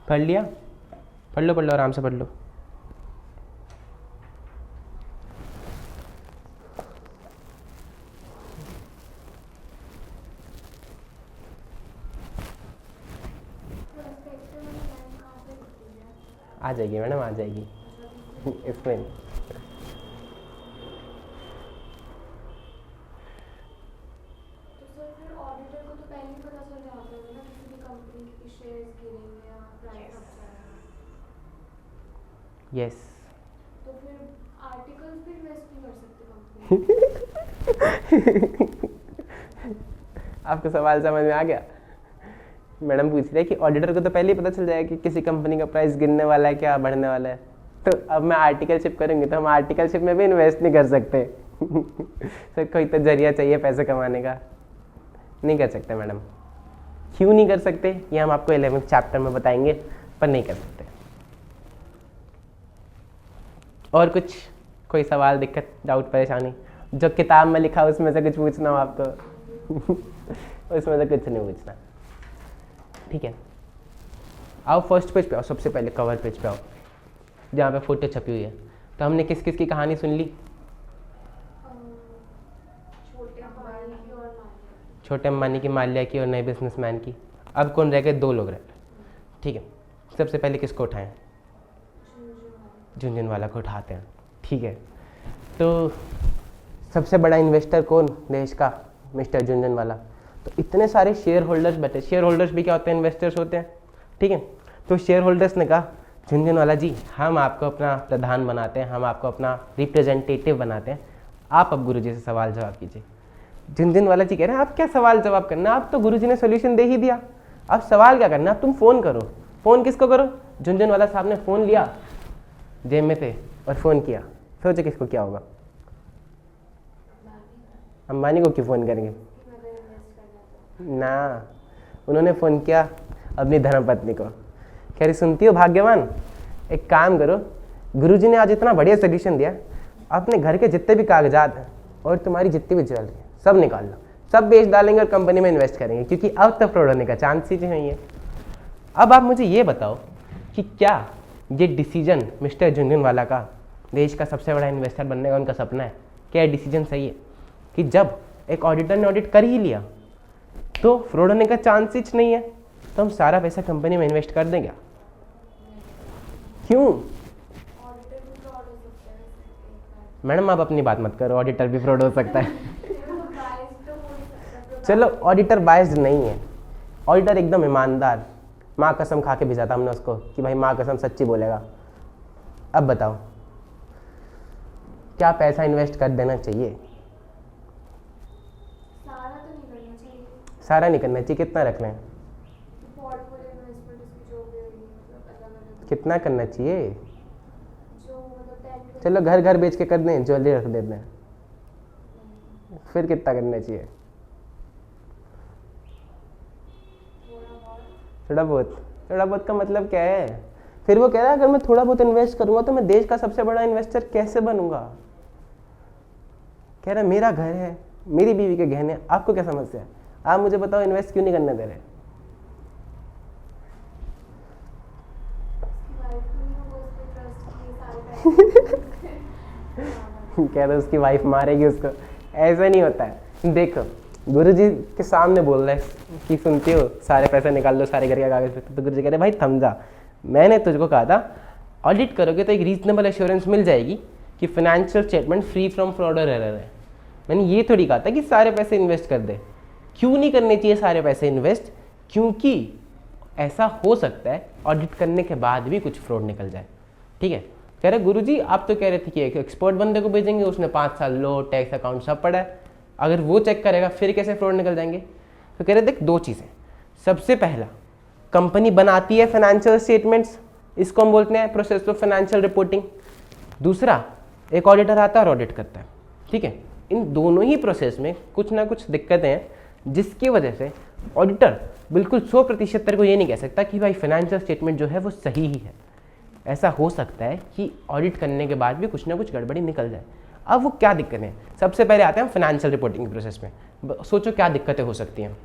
पढ़ लिया? पढ़ लो आराम से पढ़ लो। आ जाएगी मैडम, आ जाएगी इसमें। यस। तो फिर आर्टिकल्स भी इन्वेस्ट नहीं कर सकते कंपनी? आपको सवाल समझ में आ गया? मैडम पूछ रही है कि ऑडिटर को तो पहले ही पता चल जाएगा कि किसी कंपनी का प्राइस गिरने वाला है, क्या बढ़ने वाला है। तो अब मैं आर्टिकलशिप करूँगी तो हम आर्टिकलशिप में भी इन्वेस्ट नहीं कर सकते। सर कोई तो जरिया चाहिए पैसे कमाने का। नहीं कर सकते मैडम। क्यों नहीं कर सकते ये हम आपको 11th चैप्टर में बताएंगे, पर नहीं कर सकते। और कुछ कोई सवाल, दिक्कत, डाउट, परेशानी? जो किताब में लिखा उसमें से कुछ पूछना हो आपको? उसमें से कुछ नहीं पूछना। ठीक है, आओ फर्स्ट पेज पे आओ, सबसे पहले कवर पेज पे आओ जहाँ पे फोटो छपी हुई है। तो हमने किस किस की कहानी सुन ली? छोटे अंबानी की, माल्या की और नए बिजनेसमैन की। अब कौन रह गए? 2 लोग रह गए। ठीक है, सबसे पहले किसको उठाएं? झुनझुनवाला को उठाते हैं। ठीक है, तो सबसे बड़ा इन्वेस्टर कौन देश का? मिस्टर झुनझुनवाला। तो इतने सारे शेयर होल्डर्स बैठे। शेयर होल्डर्स भी क्या होते हैं? इन्वेस्टर्स होते हैं। ठीक है, तो शेयर होल्डर्स ने कहा झुनझुनवाला जी, हम आपको अपना प्रधान बनाते हैं, हम आपको अपना रिप्रेजेंटेटिव बनाते हैं, आप अब गुरुजी से सवाल जवाब कीजिए। झुनझुनवाला जी कह रहे हैं आप क्या सवाल जवाब करना, आप तो गुरुजी ने सोल्यूशन दे ही दिया, अब सवाल क्या करना, अब तुम फ़ोन करो। फ़ोन किसको करो? झुनझुनवाला साहब ने फ़ोन लिया जेब में थे और फ़ोन किया। सोचो किसको क्या होगा? अंबानी को क्यों फ़ोन करेंगे ना? उन्होंने फ़ोन किया अपनी धर्मपत्नी को, कह रही सुनती हो भाग्यवान, एक काम करो, गुरुजी ने आज इतना बढ़िया सोल्यूशन दिया, अपने घर के जितने भी कागजात हैं और तुम्हारी जितनी भी ज्वेलरी है सब निकाल लो, सब बेच डालेंगे और कंपनी में इन्वेस्ट करेंगे, क्योंकि अब तो फ्रॉड होने का चांस ही नहीं है। अब आप मुझे ये बताओ कि क्या ये डिसीजन मिस्टर झुनझुनवाला का, देश का सबसे बड़ा इन्वेस्टर बनने का उनका सपना है, क्या डिसीजन सही है कि जब एक ऑडिटर ने ऑडिट कर ही लिया तो फ्रॉड होने का चांस ही नहीं है, तो हम सारा पैसा कंपनी में इन्वेस्ट कर देंगे? क्यों? मैडम आप अपनी बात मत करो, ऑडिटर भी फ्रॉड हो सकता है। चलो ऑडिटर बायस्ड नहीं है, ऑडिटर एकदम ईमानदार, माँ कसम खा के भेजा था हमने उसको कि भाई माँ कसम सच्ची बोलेगा। अब बताओ क्या पैसा इन्वेस्ट कर देना चाहिए? सारा तो नहीं करना चाहिए। सारा नहीं करना चाहिए, कितना रख लें? पोर्टफोलियो कितना करना चाहिए? जो मतलब 10 चलो घर घर बेच के कर दें, ज्वेलरी रख देते हैं, फिर कितना करना चाहिए? थोड़ा बहुत। थोड़ा बहुत का मतलब क्या है? फिर वो कह रहा है अगर मैं थोड़ा बहुत इन्वेस्ट करूंगा तो मैं देश का सबसे बड़ा इन्वेस्टर कैसे बनूंगा? कह रहा है मेरा घर है, मेरी बीवी के गहने, आपको क्या समस्या है? आप मुझे बताओ इन्वेस्ट क्यों नहीं करने दे रहे? कह रहा उसकी वाइफ मारेगी उसको। ऐसा नहीं होता है। देखो गुरुजी के सामने बोल रहा है कि सुनती हो सारे पैसे निकाल लो, सारे घर के कागज पे, तो गुरुजी कह रहे भाई थम जा, मैंने तुझको कहा था ऑडिट करोगे तो एक रीजनेबल एश्योरेंस मिल जाएगी कि financial statement free from fraud और एरर है। मैंने ये थोड़ी कहा था कि सारे पैसे इन्वेस्ट कर दे। क्यों नहीं करने चाहिए सारे पैसे इन्वेस्ट? क्योंकि ऐसा हो सकता है ऑडिट करने के बाद भी कुछ फ्रॉड निकल जाए। ठीक है, कह रहे गुरुजी आप तो कह रहे थे कि एक एक्सपर्ट बंदे को भेजेंगे, उसने 5 साल लो टैक्स अकाउंट सब पढ़ा है, अगर वो चेक करेगा फिर कैसे फ्रॉड निकल जाएंगे? तो कह रहे देख 2 चीज़ें। सबसे पहला, कंपनी बनाती है फाइनेंशियल स्टेटमेंट्स, इसको हम बोलते हैं प्रोसेस ऑफ फाइनेंशियल रिपोर्टिंग। दूसरा, एक ऑडिटर आता है और ऑडिट करता है। ठीक है, इन दोनों ही प्रोसेस में कुछ ना कुछ दिक्कतें हैं जिसकी वजह से ऑडिटर बिल्कुल 100% तेरे को ये नहीं कह सकता कि भाई फाइनेंशियल स्टेटमेंट जो है वो सही ही है। ऐसा हो सकता है कि ऑडिट करने के बाद भी कुछ ना कुछ गड़बड़ी निकल जाए। अब वो क्या दिक्कतें हैं? सबसे पहले आते हैं फाइनेंशियल रिपोर्टिंग प्रोसेस में। सोचो क्या दिक्कतें हो सकती हैं। एक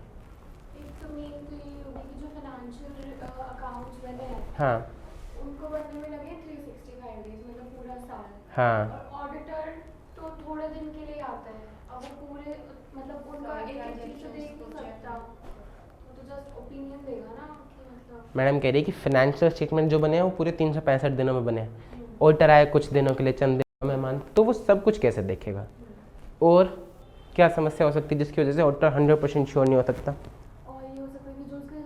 तो मेन तो ये होगी कि जो फाइनेंशियल अकाउंट्स बने हैं हाँ उनको बनने में लगे 365 डेज, मतलब पूरा साल। हाँ और ऑडिटर तो थोड़े दिन के लिए आता है, अब वो पूरे मतलब उनका एक एक चीज तो देख नहीं सकता, वो तो जस्ट ओपिनियन देगा ना कि मतलब। मैडम कह रही है कि फाइनेंशियल स्टेटमेंट जो बने हैं वो पूरे 365 दिनों में बने हैं। ऑडिटर आए कुछ दिनों के लिए, चंद दिनों में मान, तो वो सब कुछ कैसे देखेगा? और क्या समस्या हो सकती है जिसकी वजह से ऑडिटर 100% श्योर नहीं हो सकता? और ये हो सकता है कि जो उसके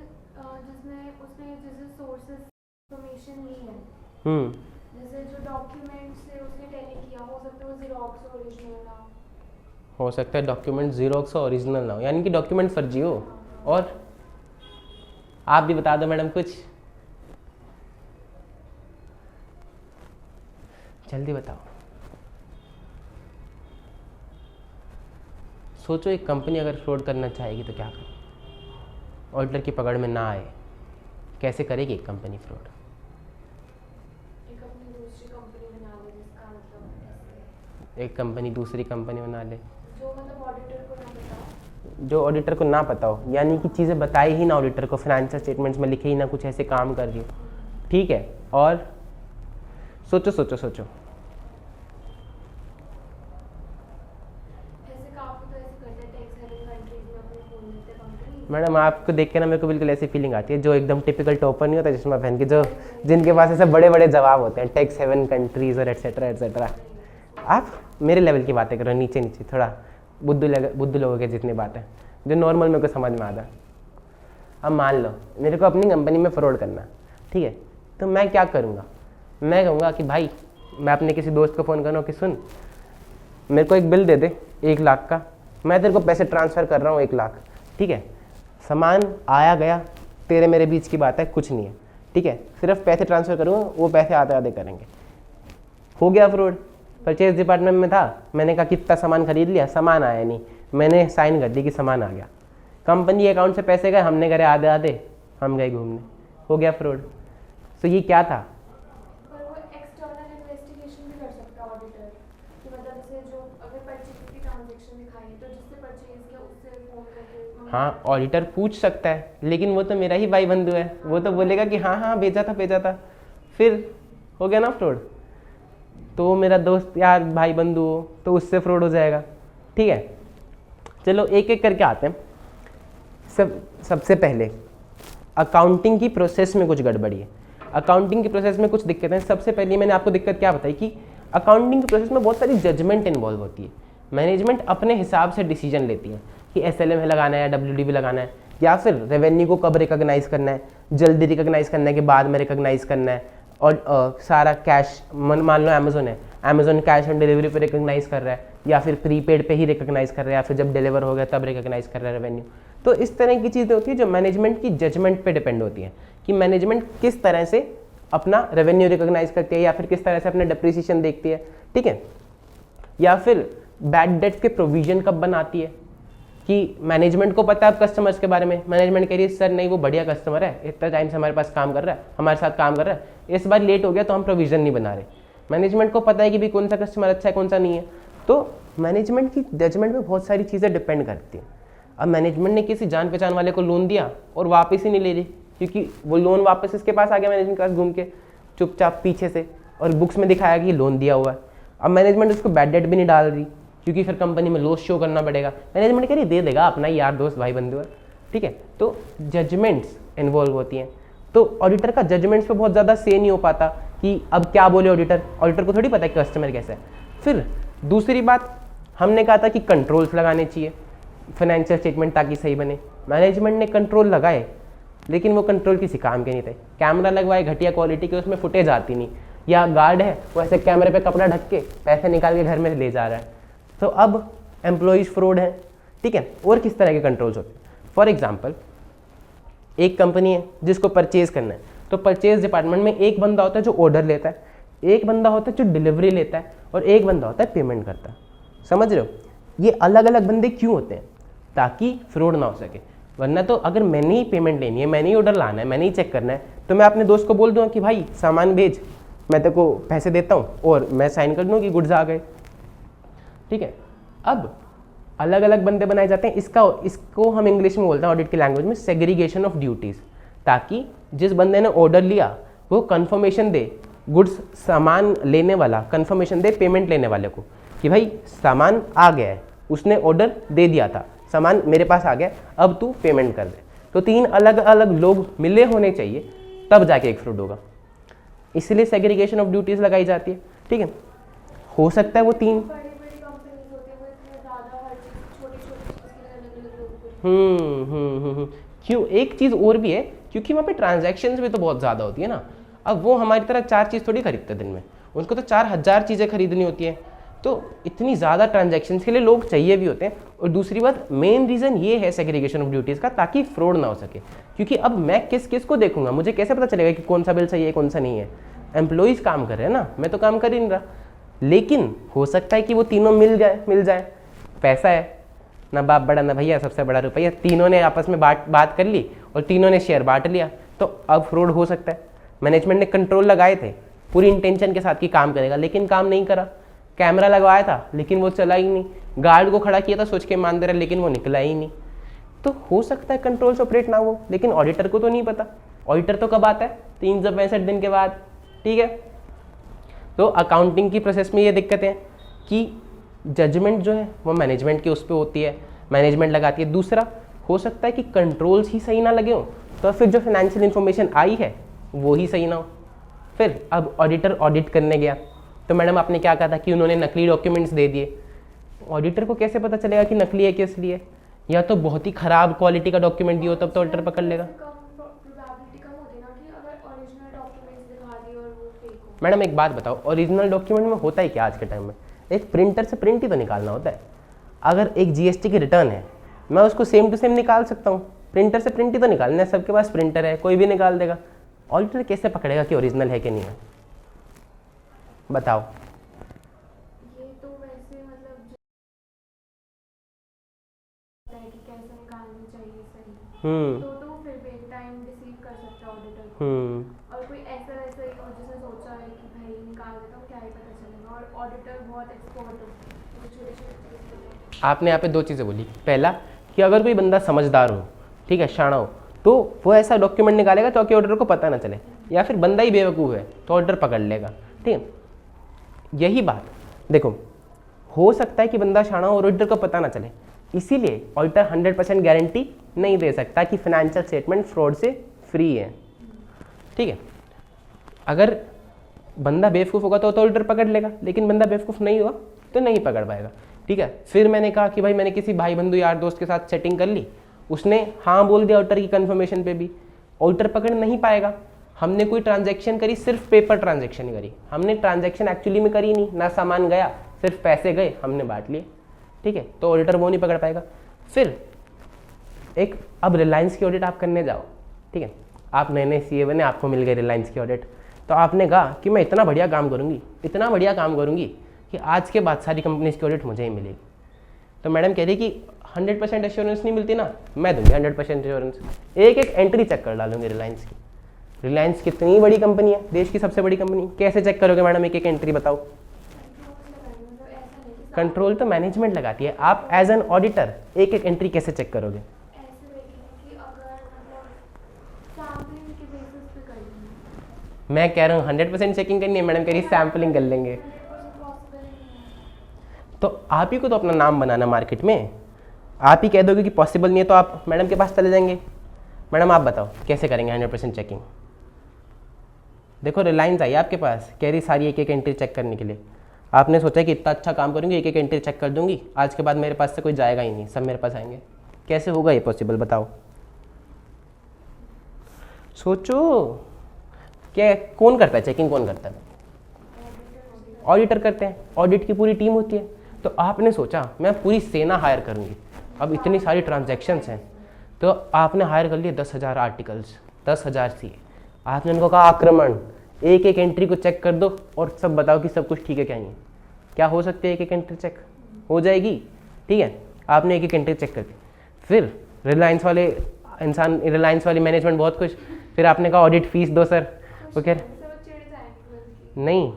उसने जैसे सोर्सेस इंफॉर्मेशन ली है, जैसे जो डॉक्यूमेंट से उसने टैली किया, हो सकता है वो ज़ेरॉक्स ओरिजिनल ना हो सकता है डॉक्यूमेंट ज़ेरॉक्स और ओरिजिनल ना हो, यानी कि डॉक्यूमेंट फर्जी हो। और आप भी बता दो मैडम कुछ, जल्दी बताओ। सोचो एक कंपनी अगर फ्रॉड करना चाहेगी तो क्या करे? ऑडिटर की पकड़ में ना आए, कैसे करेगी एक कंपनी फ्रॉड? एक अपनी दूसरी कंपनी बना ले, जिसका मतलब एक कंपनी दूसरी कंपनी बना ले जो मतलब ऑडिटर को ना बताओ, जो ऑडिटर को ना पता हो, यानी कि चीज़ें बताई ही ना ऑडिटर को, फाइनेंशियल स्टेटमेंट्स में लिखे ही ना कुछ ऐसे काम कर रही हो। ठीक है, और सोचो सोचो सोचो, ऐसे काफ़ी तो ऐसे करते हैं टैक्स हेवन कंट्रीज में अपने खोल लेते हैं कंपनी। मैडम आपको देख के ना मेरे को बिल्कुल ऐसी फीलिंग आती है जो एकदम टिपिकल टॉपर नहीं होता चश्मा पहन के, जो जिनके पास ऐसे बड़े बड़े जवाब होते हैं, टैक्स हेवन कंट्रीज और एटसेट्रा एटसेट्रा। आप मेरे लेवल की बातें करो, नीचे नीचे थोड़ा बुद्धू लोगों के जितनी बातें जो नॉर्मल मेरे को समझ में आता है। अब मान लो मेरे को अपनी कंपनी में फ्रॉड करना, ठीक है, तो मैं क्या करूँगा? मैं कहूँगा कि भाई, मैं अपने किसी दोस्त को फ़ोन करूँ कि सुन मेरे को एक बिल दे दे 1 लाख का, मैं तेरे को पैसे ट्रांसफ़र कर रहा हूँ 1 लाख, ठीक है, सामान आया गया, तेरे मेरे बीच की बात है, कुछ नहीं है, ठीक है, सिर्फ पैसे ट्रांसफ़र करूँगा, वो पैसे आते आते करेंगे। हो गया फ्रॉड। परचेज डिपार्टमेंट में था, मैंने कहा कितना सामान खरीद लिया, सामान आया नहीं, मैंने साइन कर दी कि सामान आ गया, कंपनी अकाउंट से पैसे गए, हमने करे आधे आधे, हम गए घूमने, हो गया फ्रॉड। तो ये क्या था? पर वो एक्सटर्नल इन्वेस्टिगेशन भी कर सकता है ऑडिटर, कि मतलब जैसे जो अगर परचेज की ट्रांजैक्शन दिखाई तो जिससे परचेज किया उससे फोन करके। हाँ, ऑडिटर पूछ सकता है, लेकिन वो तो मेरा ही भाई बंधु है, वो तो बोलेगा कि हाँ हाँ भेजा था, फिर हो गया ना फ्रॉड। तो मेरा दोस्त यार भाई बंधु हो तो उससे फ्रॉड हो जाएगा। ठीक है, चलो एक एक करके आते हैं। सबसे पहले अकाउंटिंग की प्रोसेस में कुछ गड़बड़ी है, अकाउंटिंग की प्रोसेस में कुछ दिक्कतें हैं। सबसे पहले मैंने आपको दिक्कत क्या बताई कि अकाउंटिंग की प्रोसेस में बहुत सारी जजमेंट इन्वॉल्व होती है। मैनेजमेंट अपने हिसाब से डिसीजन लेती है कि SLM लगाना है या WDV लगाना है, या फिर रेवेन्यू को कब रिकॉग्नाइज करना है, जल्दी रिकॉग्नाइज करने के बाद में रिकॉग्नाइज करना है, और सारा कैश, मान लो अमेजोन है, अमेजोन कैश ऑन डिलीवरी पे रिकॉग्नाइज कर रहा है, या फिर प्रीपेड पे ही रिकॉग्नाइज कर रहा है, या फिर जब डिलीवर हो गया तब रिकॉग्नाइज कर रहा है रेवेन्यू। तो इस तरह की चीज़ें होती है जो मैनेजमेंट की जजमेंट पे डिपेंड होती हैं कि मैनेजमेंट किस तरह से अपना रेवेन्यू रिकॉग्नाइज करती है या फिर किस तरह से अपना डिप्रिसिएशन देखती है, ठीक है। या फिर बैड डेट के प्रोविजन कब बनाती है कि मैनेजमेंट को पता है अब कस्टमर्स के बारे में, मैनेजमेंट कह रही है सर नहीं वो बढ़िया कस्टमर है, इतना टाइम से हमारे पास काम कर रहा है, हमारे साथ काम कर रहा है, इस बार लेट हो गया तो हम प्रोविजन नहीं बना रहे। मैनेजमेंट को पता है कि भाई कौन सा कस्टमर अच्छा है कौन सा नहीं है। तो मैनेजमेंट की जजमेंट में बहुत सारी चीज़ें डिपेंड करती हैं। अब मैनेजमेंट ने किसी जान पहचान वाले को लोन दिया और वापस ही नहीं ले रही, क्योंकि वो लोन वापस इसके पास आ गया मैनेजमेंट के पास घूम के चुपचाप पीछे से, और बुक्स में दिखाया कि लोन दिया हुआ है। अब मैनेजमेंट उसको बैड डेट भी नहीं डाल रही, क्योंकि फिर कंपनी में लॉस शो करना पड़ेगा। मैनेजमेंट कह रही दे देगा, अपना यार दोस्त भाई बंधु है, ठीक है। तो जजमेंट्स इन्वॉल्व होती हैं। तो ऑडिटर का जजमेंट्स पे बहुत ज़्यादा से नहीं हो पाता कि अब क्या बोले ऑडिटर को थोड़ी पता है कि कस्टमर कैसा है। फिर दूसरी बात, हमने कहा था कि कंट्रोल्स लगाने चाहिए फाइनेंशियल स्टेटमेंट ताकि सही बने। मैनेजमेंट ने कंट्रोल लगाए लेकिन वो कंट्रोल किसी काम के नहीं थे। कैमरा लगवाए घटिया क्वालिटी के, उसमें फुटेज आती नहीं, या गार्ड है वो ऐसे कैमरे पे कपड़ा ढक के पैसे निकाल के घर में ले जा रहा है। तो अब एम्प्लॉइज फ्रॉड है, ठीक है। और किस तरह के कंट्रोल्स होते हैं? फॉर एग्जाम्पल, एक कंपनी है जिसको परचेज करना है, तो परचेज डिपार्टमेंट में एक बंदा होता है जो ऑर्डर लेता है, एक बंदा होता है जो डिलीवरी लेता है, और एक बंदा होता है पेमेंट करता है। समझ रहे हो? ये अलग अलग बंदे क्यों होते हैं? ताकि फ्रॉड ना हो सके। वरना तो अगर मैंने ही पेमेंट लेनी है, मैंने ही ऑर्डर लाना है, मैंने ही चेक करना है, तो मैं अपने दोस्त को बोल दूंगा कि भाई सामान भेज, मैं तेरे को पैसे देता हूँ और मैं साइन कर दूँ कि गुड्स आ गए, ठीक है। अब अलग अलग बंदे बनाए जाते हैं। इसको हम इंग्लिश में बोलते हैं ऑडिट की लैंग्वेज में सेग्रीगेशन ऑफ ड्यूटीज़, ताकि जिस बंदे ने ऑर्डर लिया वो कंफर्मेशन दे, गुड्स सामान लेने वाला कंफर्मेशन दे पेमेंट लेने वाले को कि भाई सामान आ गया है, उसने ऑर्डर दे दिया था, सामान मेरे पास आ गया, अब तू पेमेंट कर दे। तो 3 अलग अलग लोग मिले होने चाहिए, तब जाके एक फ्रॉड होगा। इसलिए सेग्रीगेशन ऑफ ड्यूटीज़ लगाई जाती है, ठीक है। हो सकता है वो 3 बड़ी-बड़ी कंपनीज होती हैं, वो इतने ज़्यादा हर चीज़ छोटी-छोटी चीज़ के लिए अलग-अलग लोग को क्यों? एक चीज़ और भी है, क्योंकि वहाँ पे ट्रांजैक्शंस भी तो बहुत ज़्यादा होती है ना। अब वो हमारी तरह 4 चीज़ थोड़ी खरीदते दिन में, उनको तो 4000 चीज़ें खरीदनी होती हैं। तो इतनी ज़्यादा ट्रांजैक्शंस के लिए लोग चाहिए भी होते हैं। और दूसरी बात, मेन रीज़न ये है सेग्रीगेशन ऑफ ड्यूटीज़ का, ताकि फ्रॉड ना हो सके। क्योंकि अब मैं किस को देखूंगा, मुझे कैसे पता चलेगा कि कौन सा बिल सही है कौन सा नहीं है? एम्प्लॉइज़ काम कर रहे हैं ना, मैं तो काम कर ही नहीं रहा। लेकिन हो सकता है कि वो तीनों मिल जाए, पैसा है ना, बाप बड़ा ना भैया, सबसे बड़ा रुपया, तीनों ने आपस में बात कर ली और तीनों ने शेयर बांट लिया, तो अब फ्रॉड हो सकता है। मैनेजमेंट ने कंट्रोल लगाए थे पूरी इंटेंशन के साथ कि काम करेगा, लेकिन काम नहीं करा। कैमरा लगवाया था लेकिन वो चला ही नहीं, गार्ड को खड़ा किया था सोच के मान दे रहा, लेकिन वो निकला ही नहीं। तो हो सकता है कंट्रोल्स ऑपरेट ना हो, लेकिन ऑडिटर को तो नहीं पता। ऑडिटर तो कब आता है? 365 दिन के बाद, ठीक है। तो अकाउंटिंग की प्रोसेस में ये दिक्कत है कि जजमेंट जो है वो मैनेजमेंट के उस पर होती है, मैनेजमेंट लगाती है। दूसरा, हो सकता है कि कंट्रोल्स ही सही ना लगे हो, तो फिर जो फाइनेंशियल इन्फॉर्मेशन आई है वो ही सही ना हो। फिर अब ऑडिटर ऑडिट करने गया, तो मैडम आपने क्या कहा था कि उन्होंने नकली डॉक्यूमेंट्स दे दिए। ऑडिटर को कैसे पता चलेगा कि नकली है कि असली है? या तो बहुत ही खराब क्वालिटी का डॉक्यूमेंट दियो, तब तो ऑडिटर पकड़ लेगा। मैडम एक बात बताओ, ओरिजिनल डॉक्यूमेंट में होता है क्या आज के टाइम में? एक प्रिंटर से प्रिंट ही तो निकालना होता है। अगर एक जीएसटी की रिटर्न है, मैं उसको सेम टू सेम निकाल सकता हूँ, प्रिंटर से प्रिंट ही तो निकालना है, सबके पास प्रिंटर है, कोई भी निकाल देगा। ऑडिटर कैसे पकड़ेगा कि ओरिजिनल है कि नहीं है? बताओ। ये तो वैसे मतलब कि कैसे निकालनी चाहिए सही, तो फिर भी एक टाइम डिसीव कर सकता है ऑडिटर को। और कोई ऐसा ही हो जिसने सोचा है कि भाई निकाल देता हूँ, क्या ही पता चलेगा। और ऑडिटर बहुत एक्सपर्ट हो छोटे छोटे। आपने यहाँ पे 2 चीज़ें बोली। पहला कि अगर कोई बंदा समझदार हो, ठीक है, शाना हो, तो वो ऐसा डॉक्यूमेंट निकालेगा ताकि ऑडिटर को पता ना चले, या फिर बंदा ही बेवकूफ़ है तो ऑडिटर पकड़ लेगा, ठीक है। यही बात देखो, हो सकता है कि बंदा शाना हो और ऑडिटर को पता ना चले, इसीलिए ऑडिटर 100% गारंटी नहीं दे सकता कि फाइनेंशियल स्टेटमेंट फ्रॉड से फ्री है, ठीक है। अगर बंदा बेवकूफ़ होगा तो ऑडिटर पकड़ लेगा, लेकिन बंदा बेवकूफ़ नहीं हुआ तो नहीं पकड़ पाएगा, ठीक है। फिर मैंने कहा कि भाई मैंने किसी भाई बंधु यार दोस्त के साथ सेटिंग कर ली, उसने हाँ बोल दिया ऑडिटर की कंफर्मेशन पे भी, ऑडिटर पकड़ नहीं पाएगा। हमने कोई ट्रांजैक्शन करी, सिर्फ पेपर ट्रांजैक्शन ही करी, हमने ट्रांजैक्शन एक्चुअली में करी नहीं, ना सामान गया, सिर्फ पैसे गए, हमने बांट लिए, ठीक है। तो ऑडिटर वो नहीं पकड़ पाएगा। फिर एक, अब रिलायंस की ऑडिट आप करने जाओ, ठीक है, आप नए सीए बने, आपको मिल गए रिलायंस की ऑडिट, तो आपने कहा कि मैं इतना बढ़िया काम करूँगी, इतना बढ़िया काम करूँगी कि आज के बाद सारी कंपनीज की ऑडिट मुझे ही मिलेगी। तो मैडम कह रही कि 100% एश्योरेंस नहीं मिलती ना, मैं दूंगी 100% एश्योरेंस। एक एक एंट्री चेक कर डालूंगी रिलायंस की। रिलायंस कितनी बड़ी कंपनी है, देश की सबसे बड़ी कंपनी, कैसे चेक करोगे मैडम एक एक एंट्री बताओ? कंट्रोल तो मैनेजमेंट लगाती है, आप एज एन ऑडिटर एक एक एंट्री कैसे चेक करोगे? मैं कह रहा हूँ 100% चेकिंग करनी है, मैडम कह रही सैम्पलिंग कर लेंगे। तो आप ही को तो अपना नाम बनाना मार्केट में, आप ही कह दोगे कि पॉसिबल नहीं है तो आप मैडम के पास चले जाएंगे। मैडम आप बताओ कैसे करेंगे 100% चेकिंग? देखो रिलायंस आई आपके पास, कह रही सारी एक एक एंट्री चेक करने के लिए। आपने सोचा कि इतना अच्छा काम करूँगी, एक एक एंट्री चेक कर दूंगी, आज के बाद मेरे पास से कोई जाएगा ही नहीं, सब मेरे पास आएंगे। कैसे होगा ये पॉसिबल बताओ? सोचो, क्या कौन करता है चेकिंग, कौन करता है? ऑडिटर करते हैं, ऑडिट की पूरी टीम होती है। तो आपने सोचा मैं पूरी सेना हायर करूंगी, अब इतनी सारी ट्रांजैक्शंस हैं, तो आपने हायर कर लिए 10,000 आर्टिकल्स, 10,000 सी। आपने उनको कहा आक्रमण, एक एक एंट्री को चेक कर दो और सब बताओ कि सब कुछ ठीक है क्या नहीं। क्या हो सकती है एक एक एंट्री चेक? हो जाएगी, ठीक है। आपने एक एक एंट्री चेक कर दी, फिर रिलायंस वाले इंसान, रिलायंस वाली मैनेजमेंट बहुत खुश। फिर आपने कहा ऑडिट फीस दो सर, वो कह रहे नहीं,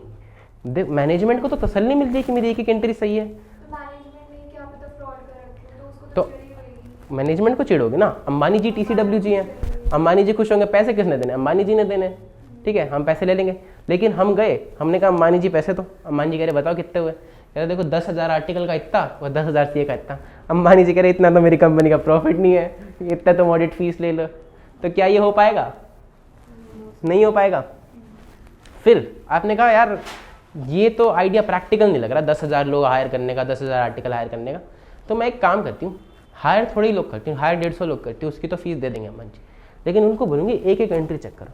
मैनेजमेंट को तो तसल्ली मिलती है कि मेरी एक एक एंट्री सही है। तो मैनेजमेंट को चिढ़ोगे ना, अंबानी जी TCWG हैं, अंबानी जी खुश होंगे, पैसे किसने देने? अंबानी जी ने देने, ठीक है, हम पैसे ले लेंगे। लेकिन हम गए, हमने कहा अंबानी जी पैसे तो, अंबानी जी कह रहे बताओ कितने हुए? कह रहे देखो 10,000 आर्टिकल का इतना और 10,000 CA का इतना। अंबानी जी कह रहे इतना तो मेरी कंपनी का प्रॉफिट नहीं है, इतना तो ऑडिट फीस ले लो। तो क्या ये हो पाएगा? नहीं हो पाएगा। फिर आपने कहा यार ये तो आइडिया प्रैक्टिकल नहीं लग रहा, 10,000 लोग हायर करने का, 10,000 आर्टिकल हायर करने का। तो मैं एक काम करती हूँ, हायर थोड़े ही लोग करती हूँ, हायर 150 लोग करती हूँ, उसकी तो फीस दे देंगे अम्मा जी, लेकिन उनको बोलूँगी एक एक एंट्री चेक करो।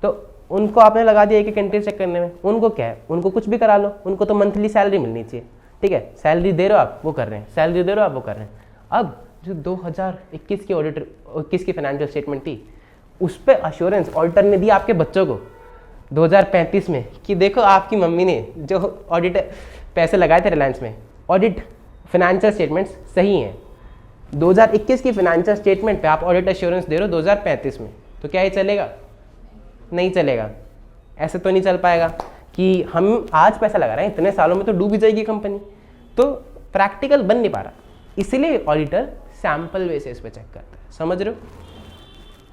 तो उनको आपने लगा दिया एक एक एंट्री चेक करने में, उनको क्या है, उनको कुछ भी करा लो, उनको तो मंथली सैलरी मिलनी चाहिए, ठीक है। सैलरी दे रहे हो आप, वो कर रहे हैं, सैलरी दे रहे हो आप, वो कर रहे हैं। अब जो 2021 की ऑडिटर 21 की फाइनेंशियल स्टेटमेंट थी, उस पर अश्योरेंस ऑडिटर ने दिया आपके बच्चों को 2035 में कि देखो आपकी मम्मी ने जो ऑडिट पैसे लगाए थे रिलायंस में, ऑडिट फाइनेंशियल स्टेटमेंट्स सही हैं। 2021 की फाइनेंशियल स्टेटमेंट पे आप ऑडिट एश्योरेंस दे रहे हो 2035 में, तो क्या ये चलेगा? नहीं चलेगा। ऐसे तो नहीं चल पाएगा कि हम आज पैसा लगा रहे हैं, इतने सालों में तो डूब ही जाएगी कंपनी। तो प्रैक्टिकल बन नहीं पा रहा, इसलिए ऑडिटर सैंपल बेसिस पे चेक करता है, समझ रहे हो?